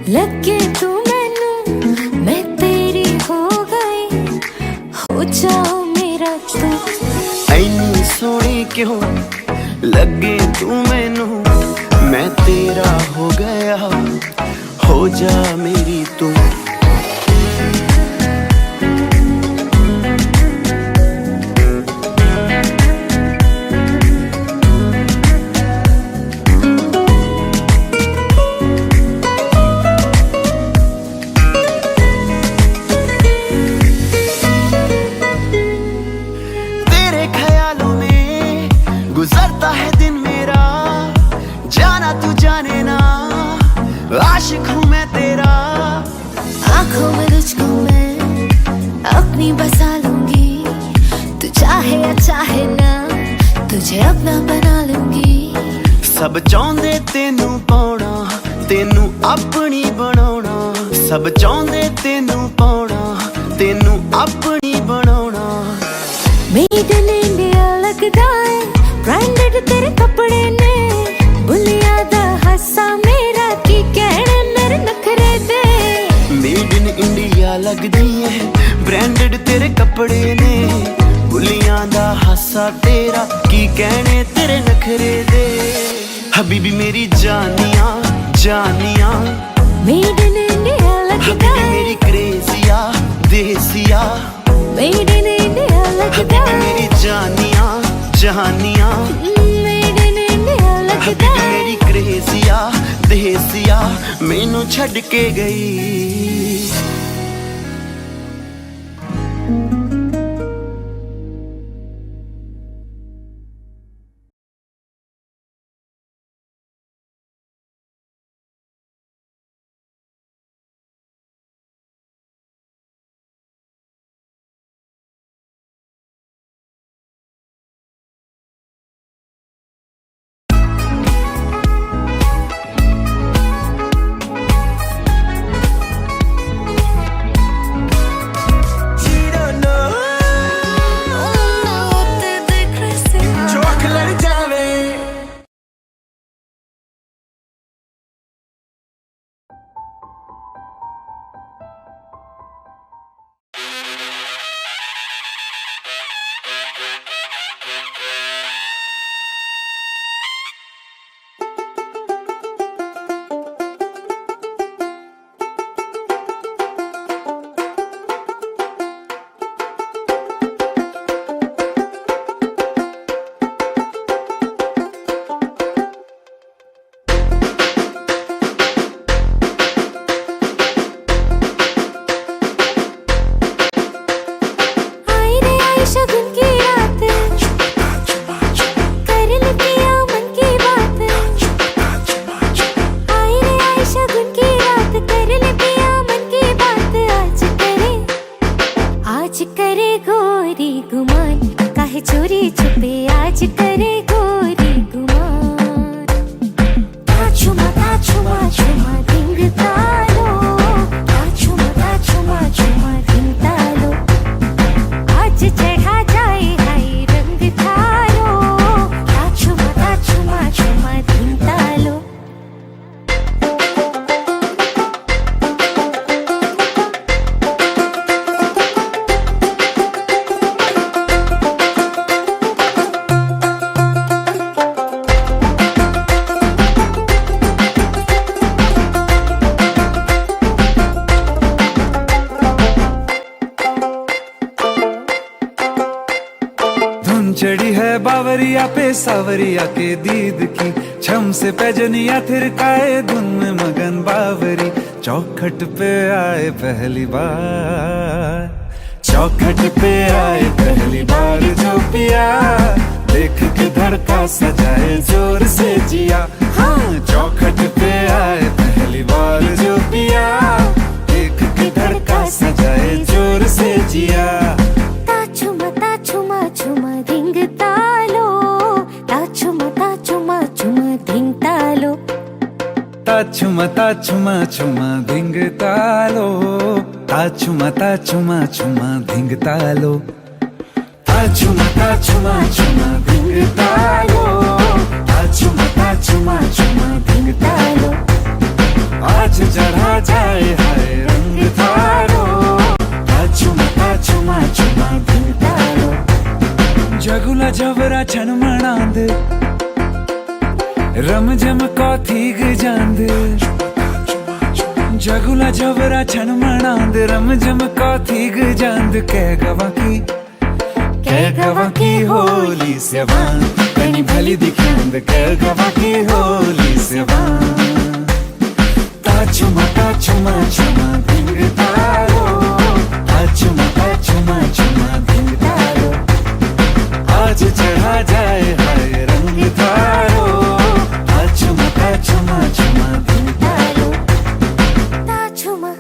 लगे तू मैनू, मैं तेरी हो गई, हो जाओ मेरा तू। ऐनी सोनी क्यों लगे तू मैनू, मैं तेरा हो गया, हो जा मेरी तू। गुजरता है दिन मेरा, जाना तू जाने ना, आशिक हूँ मैं तेरा। आँखों में तुझको मैं अपनी बसा लूंगी, तू चाहे या चाहे ना, तुझे अपना बना लूंगी। सब चाहते तेनू पाउना, तेनू अपनी बनाउना, सब चाहते तेनू पाउना, तेनू अपनी बनाउना। मेड इन इंडिया लगदा है, ब्रांडेड तेरे कपड़े ने, बुलिया दा हासा मेरा, की कहने मेरे नखरे दे। मेड इन इंडिया लगदी है, ब्रांडेड तेरे कपड़े ने, बुलियां दा हासा तेरा, की कहने तेरे नखरे दे। हबीबी मेरी जानिया जानिया, मेड इन इंडिया लगदा हबीबी है, मेरी क्रेजिया देसिया, मेड इन इंडिया लगदा हबीबी है, मेरी जानिया जहानिया, मेड इन इंडिया लगदा हबीबी है। मेरी क्रेजिया देसिया मैनू छड़ के गई। बावरिया पे सावरिया के दीद की, छम से पैजनिया थिरकाए धुन में मगन बावरी, चौखट पे आए पहली बार, चौखट पे आए पहली बार जो पिया, देख के धड़का सजाए जोर से जिया। हाँ, चौखट पे आए पहली बार जो पिया, देख के धड़का सजाए जोर से जिया। ताछुमा छुमा धिंग तालो, ताछुमा छुमा धिंग तालो, ताछुमा छुमा धिंग तालो, ताछुमा छुमा धिंग तालो, ताछुमा छुमा धिंग तालो, ताछुमा छुमा धिंग तालो। आज चढ़ा जाए हाय रंग थारो, ताछुमा छुमा धिंग तालो। जगुला जबरा छन मणांद, रम जम कौथीग जांद, जगुला जबरा छन मणांद, रम जम कौथीग जांद। कह गवा की होली से वान, कनी भली दिखांद। कह गवा की होली से वान, ताछुमा छुमा धिंग तालो, ताछुमा छुमा धिंग तालो। आज चढ़ा जाए हाय रंग थारो, ताछुमा छुमा धिंग तालो। ताछुमा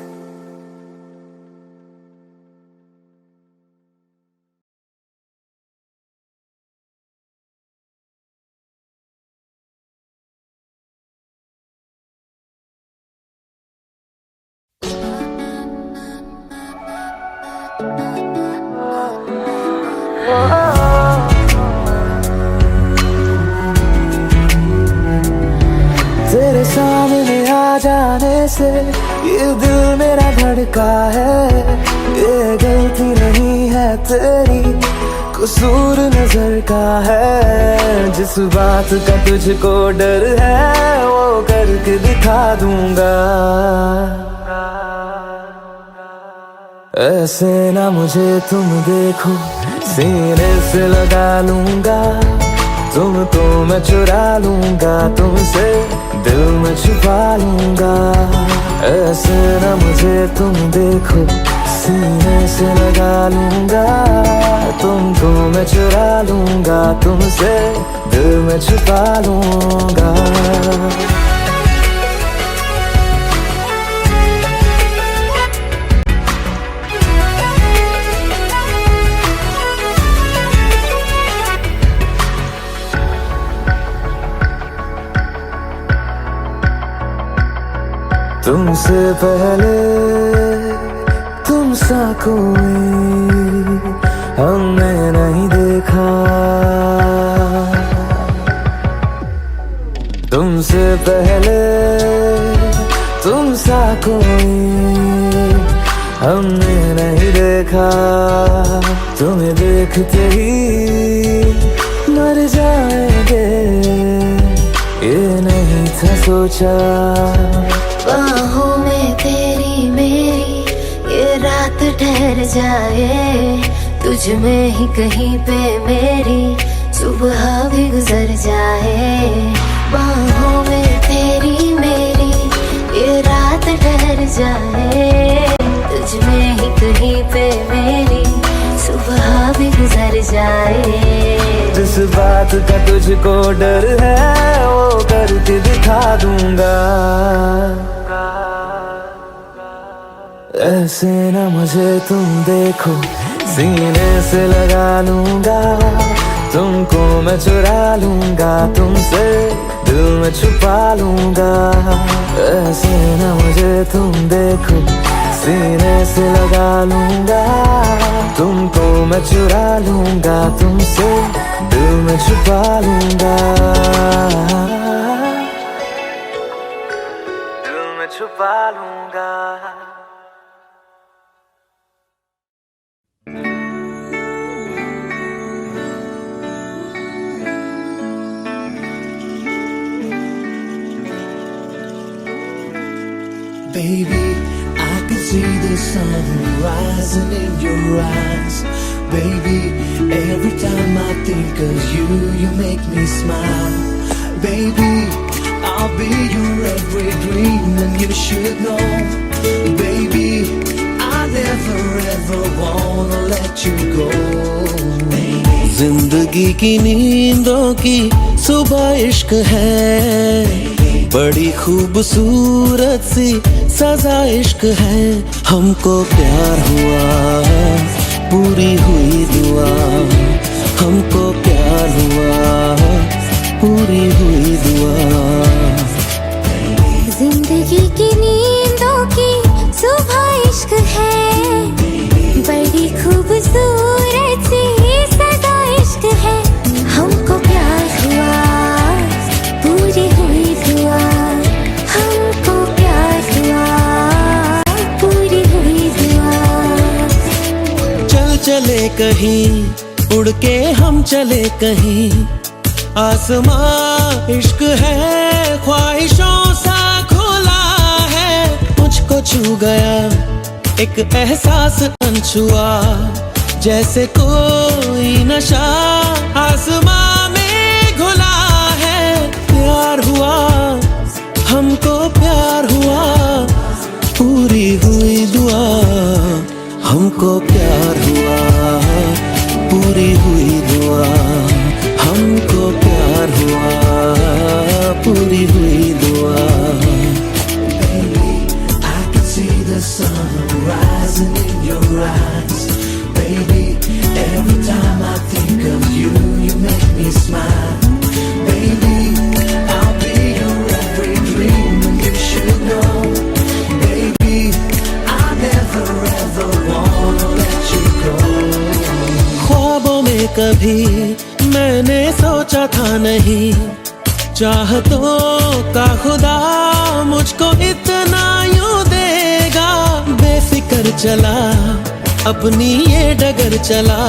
तेरे सामने आ जाने से ये दिल मेरा धड़का है, ये गलती नहीं है तेरी, कसूर नजर का है। जिस बात का तुझको डर है वो करके दिखा दूंगा। ऐसे ना मुझे तुम देखो, सीने से लगा लूंगा तुमको मैं, चुरा लूंगा तुमसे, दिल में छुपा लूंगा। ऐसे ना मुझे तुम देखो, सीने से लगा लूंगा तुमको मैं, चुरा लूंगा तुमसे, दिल में छुपा लूंगा। तुमसे पहले तुम सा कोई हमने नहीं देखा, तुमसे पहले तुम सा कोई हमने नहीं देखा। तुम्हें देखते ही मर जाएंगे, ये नहीं था सोचा। बाहों में तेरी मेरी ये रात ठहर जाए, तुझ में ही कहीं पे मेरी सुबह भी गुजर जाए। बाहों में तेरी मेरी ये रात ठहर जाए, तुझ में ही कहीं पे मेरी सुबह भी गुजर जाए। जिस बात का तुझको डर है वो करके दिखा दूंगा। ऐसे ना मुझे तुम देखो, सीने से लगा लूंगा तुमको मैं, चुरा लूंगा तुमसे, दिल में छुपा लूंगा। ऐसे ना मुझे तुम देखो, सीने से लगा लूंगा तुमको मैं, चुरा लूंगा तुमसे, दिल में छुपा लूंगा, दिल में छुपा लूंगा। Baby, I can see the sun rising in your eyes. Baby, every time I think of you, you make me smile. Baby, I'll be your every dream and you should know. Baby, I never ever wanna let you go. जिंदगी की नींदों की सुबह इश्क है, बड़ी खूबसूरत सी सजा इश्क है। हमको प्यार हुआ, पूरी हुई दुआ। हमको प्यार हुआ, पूरी हुई दुआ। जिंदगी की नींदों की सुबह इश्क है, बड़ी खूबसूरत सी सजा इश्क है। हमको प्यार हुआ, पूरी हुई दुआ। हमको प्यार हुआ, पूरी हुई दुआ। चल चले कहीं, उड़ के हम चले कहीं। आसमां इश्क है, ख्वाहिशों सा खुला है। मुझको छू गया एक एहसास अनछुआ, जैसे कोई नशा आसमां में घुला है। प्यार हुआ, हमको प्यार हुआ, पूरी हुई दुआ। हमको प्यार हुआ, पूरी हुई दुआ। हमको प्यार हुआ, पूरी हुई दुआ। Baby, I can see the sun rising in your eyes. Baby, every time I think of you, you make me smile. Baby, I'll be your every dream and you should know. Baby, I never ever wanna let you go. ख्वाबों में कभी मैंने सोचा था नहीं, चाहतों का खुदा मुझको इतना यूं देगा। बेफिक्र चला, अपनी ये डगर चला।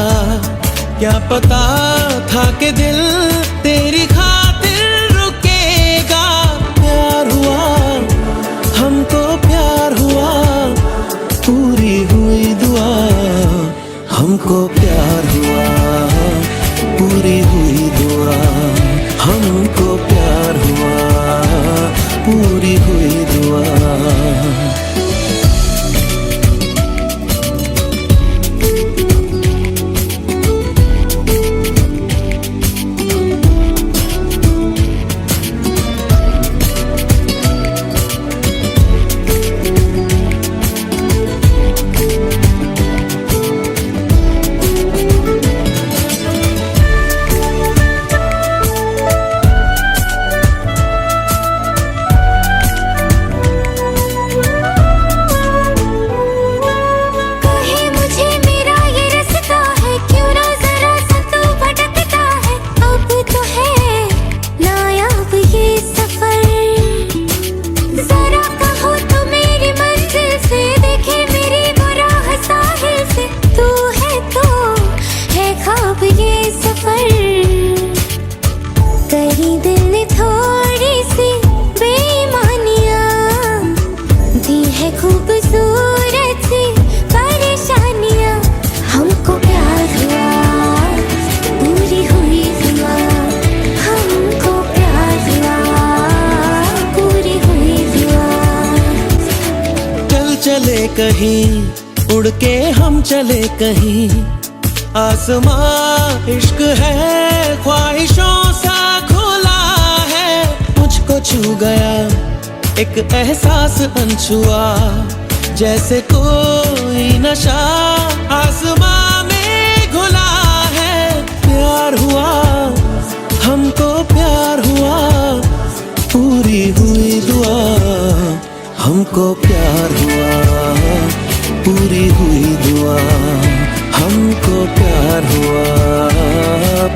क्या पता था कि दिल तेरी खातिर रुकेगा। प्यार हुआ, हमको प्यार हुआ, पूरी हुई दुआ। हमको प्यार हुआ, पूरी हुई दुआ। हमको प्यार हुआ, पूरी हुई दुआ। कहीं उड़ के हम चले कहीं। आसमां इश्क है, ख्वाहिशों सा खुला है। मुझको छू गया एक एहसास अनछुआ, जैसे कोई नशा आसमां में घुला है। प्यार हुआ, हमको प्यार हुआ, पूरी हुई दुआ। हमको प्यार हुआ, पूरी हुई दुआ। हमको प्यार हुआ,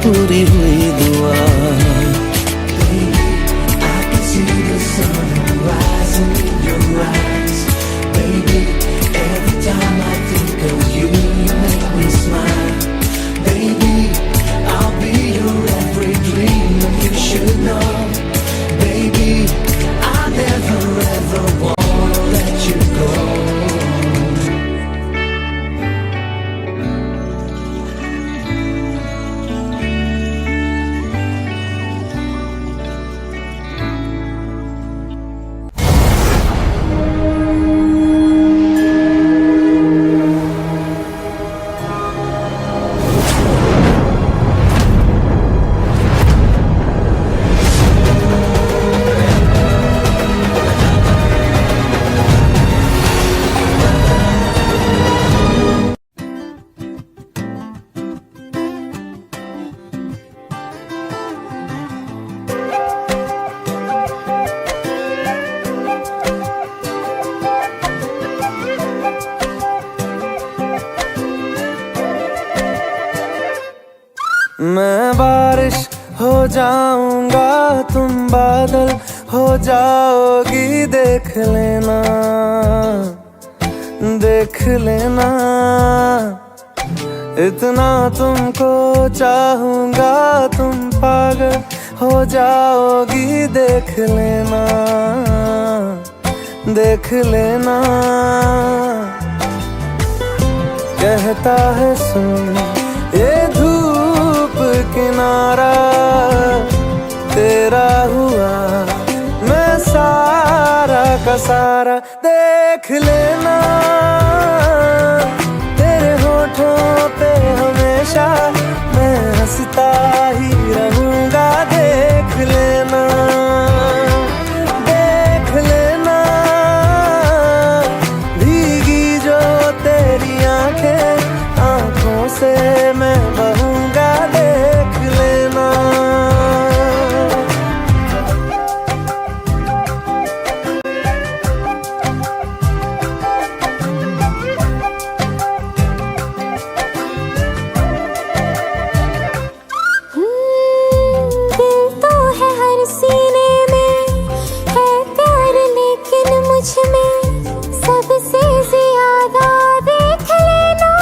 पूरी हुई दुआ। I can see the sun rising in your eyes. Baby, every time I think of you, you make me smile. Baby, I'll be your every dream and you should know. Baby, I never ever wanna let you go. चाहूंगा तुम बादल हो जाओगी, देख लेना देख लेना। इतना तुमको चाहूंगा तुम पागल हो जाओगी, देख लेना देख लेना। कहता है सुन ये धूप किनारा, तेरा हुआ मैं सारा का सारा, देख लेना। तेरे होठों पे हमेशा मैं हंसता ही रहूंगा, देख लेना देख लेना। भीगी जो तेरी आंखें, आंखों से मैं बहूंगा, देख लेना। दिल तो है हर सीने में, है प्यार लेकिन मुझ में सबसे ज्यादा, देख लेना।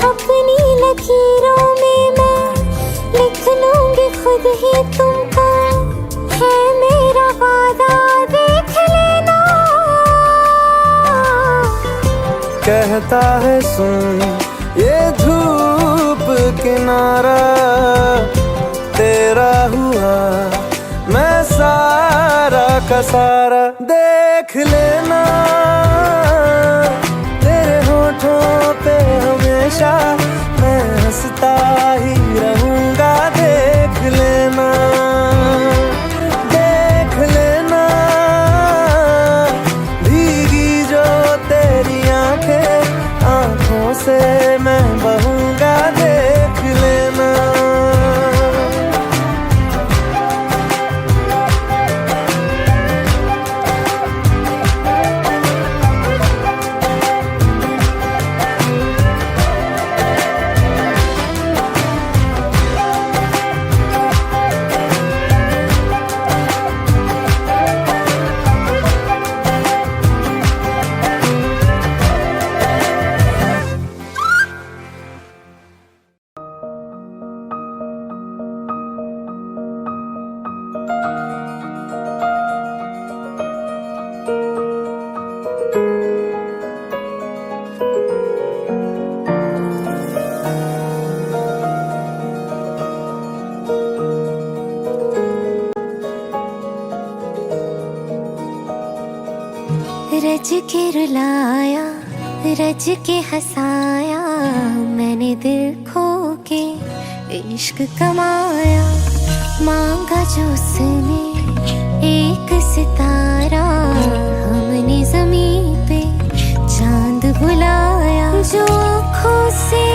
अपनी लकीरों में मैं लिख लूंगी खुद ही तुमको, है मेरा वादा, देख लेना। कहता है सुन ये धूप किनारा, तेरा हुआ मैं सारा का सारा, देख लेना। तेरे होठों पे हमेशा मैं हंसता ही रहूंगा, देख लेना देख लेना। भीगी जो तेरी आंखें, आंखों से मैं बहूंगा, देख लेना। रज के रुलाया, रज के हंसाया, मैंने दिल खो के इश्क कमाया। मांगा जो उसने एक सितारा, हमने ज़मीं पे चांद बुलाया। जो आँखों से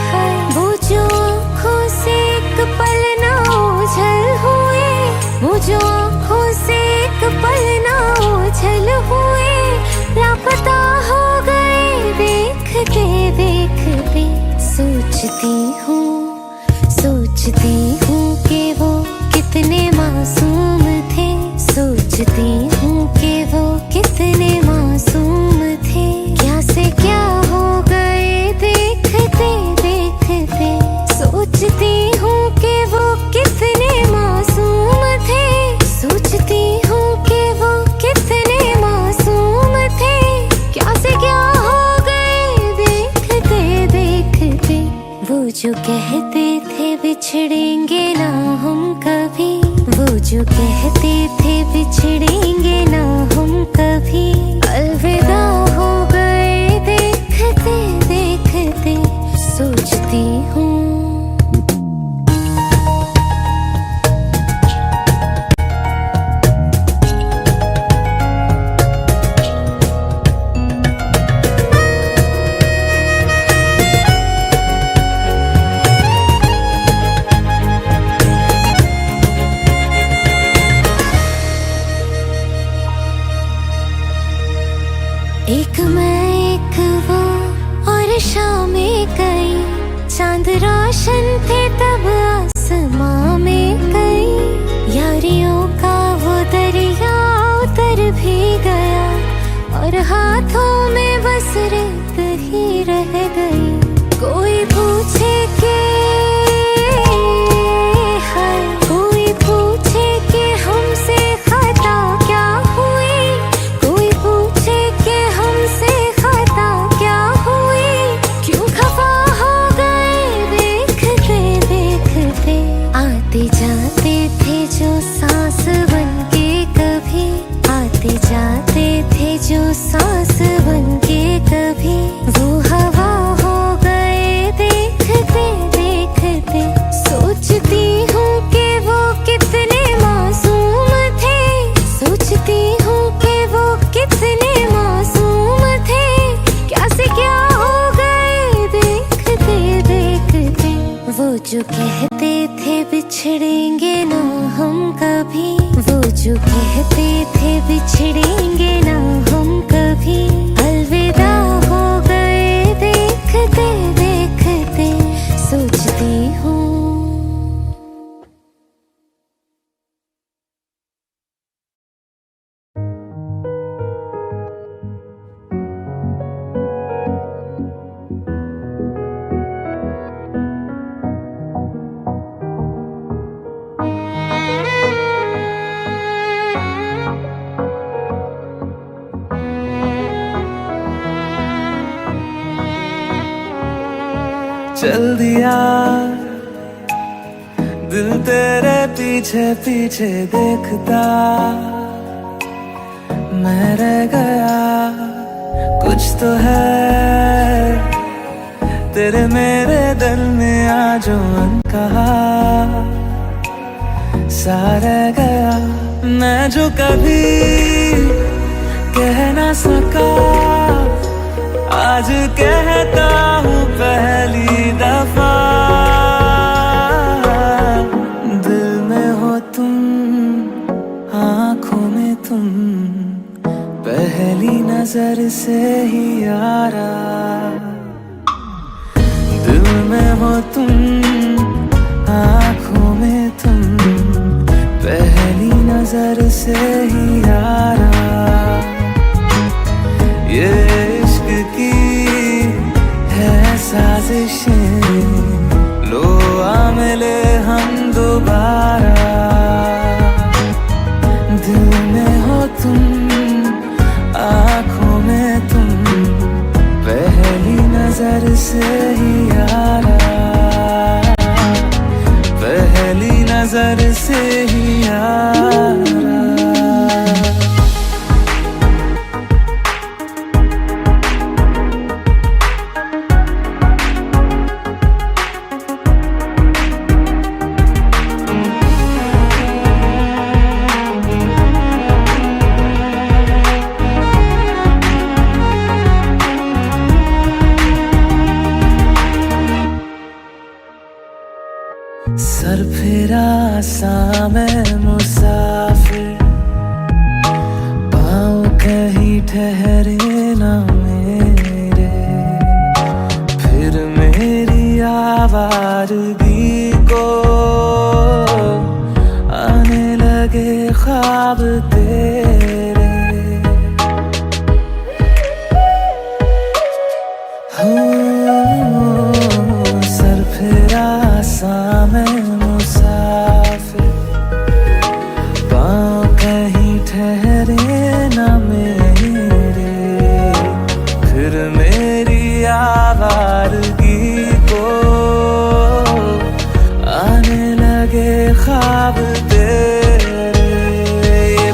है, वो जो आँखों से एक पल ना ओझल हुए, वो जो आँखों से एक पल ना ओझल हुए, लापता हो गए देखते देखते। सोचती हूँ कि वो कितने मासूम थे, सोचती हूँ कि वो कितने मासूम थे। क्या से क्या हो गए देखते देखते। सोचती हूँ कि वो कितने मासूम थे, सोचती हूँ कि वो कितने मासूम थे। क्या से क्या हो गए देखते देखते। वो जो कहते थे बिछड़ेंगे ना हम कभी, वो जो कहते थे बिछड़ेंगे ना हम कभी, अलविदा हो गए देखते देखते। सोचती हूँ एक मैं एक वो और शामें कई, चांद रात रोशन थे तब आसमां में कई, यारियों का वो दरिया उतर भी गया और हाथों में बस रेत ही रह गई। कोई पूछे कि हाय, कोई पूछे कि हमसे खता क्या हुई, कोई पूछे कि हमसे खता क्या हुई, क्यों खफा हो गए देखते देखते। आते जाते थे जो सांस बनके कभी, आते जाते थे जो सांस बनके कभी, वो हवा हो गए देखते देखते। सोचती हूँ कि वो कितने मासूम थे, सोचती हूँ कि वो कितने मासूम थे, क्या से क्या हो गए देखते देखते। वो जो कहते थे बिछड़ेंगे ना हम कभी, वो जो कहते थे बिछड़ेंगे ना हम कभी, अलविदा हो गए देखते देखते। सोचती हूँ चल दिया दिल तेरे पीछे पीछे देखता, मैं रह गया कुछ तो है तेरे मेरे दिल में आज कहा सा रह गया। मैं जो कभी कह ना सका आज कहता हूँ पहली दफा। दिल में हो तुम, आँखों में तुम, पहली नजर से ही यारा। दिल में हो तुम, आँखों में तुम, पहली नजर से ही यारा। ये इश्क की है साजिशें, लो आ मिले हम दोबारा। दिल में हो तुम, आँखों में तुम, पहली नजर से ही यारा, पहली नजर से ही यारा। सर फिरा सा मैं मुसाफिर, पाँव कहीं ठहरे ना मेरे, फिर मेरी आवारगी को आने लगे ख्वाब तेरे। सर फिरा सा मैं मुसाफिर, पाँव कहीं ठहरे ना मेरे, फिर मेरी आवारगी को आने लगे ख्वाब तेरे। ये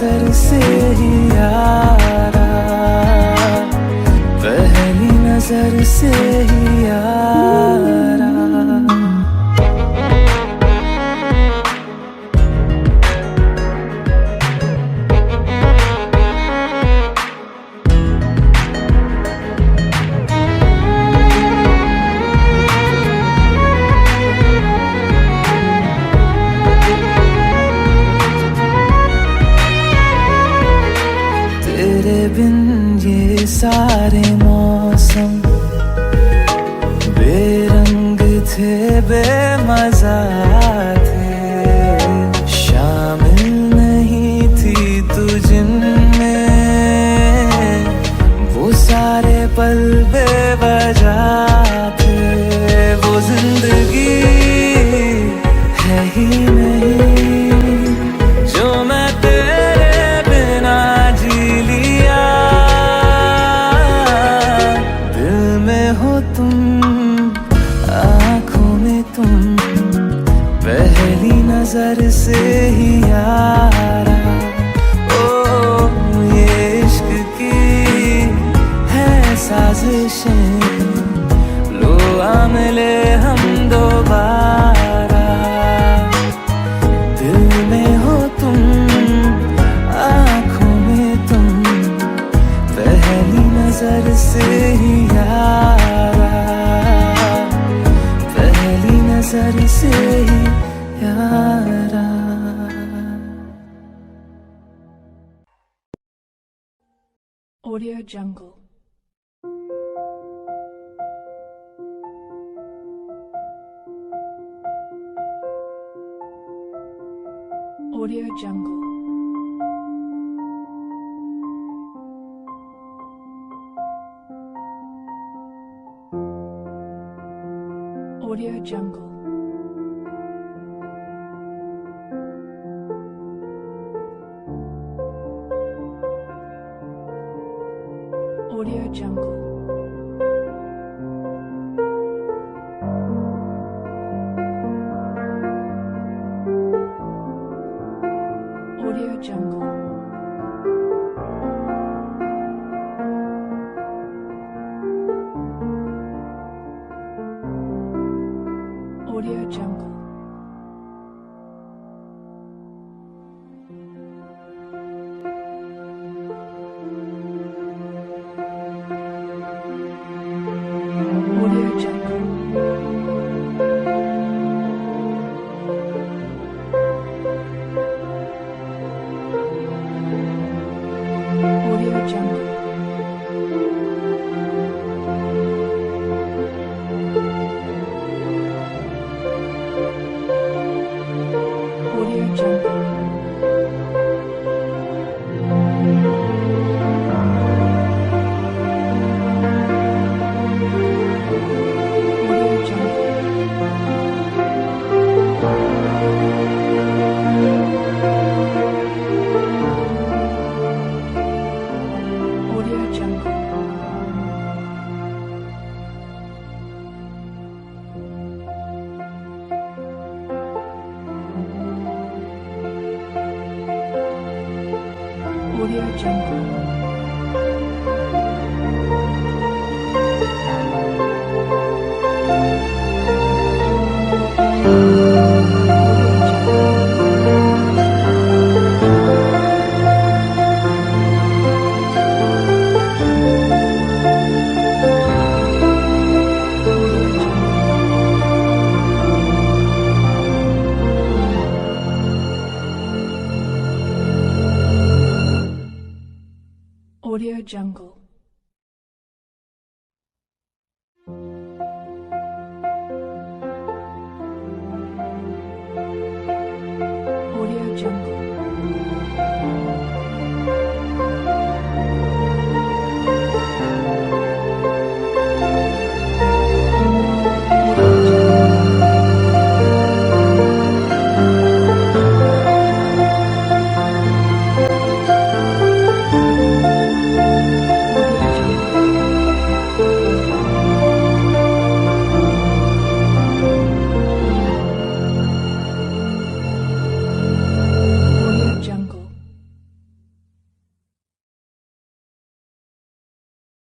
नजर से ही यारा, पहली नजर से ही यारा। तेरे बिन ये सारे मौसम बेरंग थे, बेमजा थे, शामिल नहीं थी तू जिनमें, वो सारे पल बेवजह थे। वो जिंदगी है ही नहीं जो मैं तेरे बिना जी लिया। दिल में हो तुम, आँखों में तुम, पहली नजर से ही यारा। ओ ये इश्क की है साजिशें, लो आ मिले हम दोबारा। दिल में हो तुम, आँखों में तुम, पहली नजर से ही यारा, पहली नजर से ही यारा। Audio Jungle. Audio Jungle. Audio Jungle. Audio Jungle. Audio Jungle. Audio Jungle. Audio Jungle. Audio Jungle. Audio Jungle. Audio Jungle. Audio Jungle. Audio Jungle. Audio Jungle.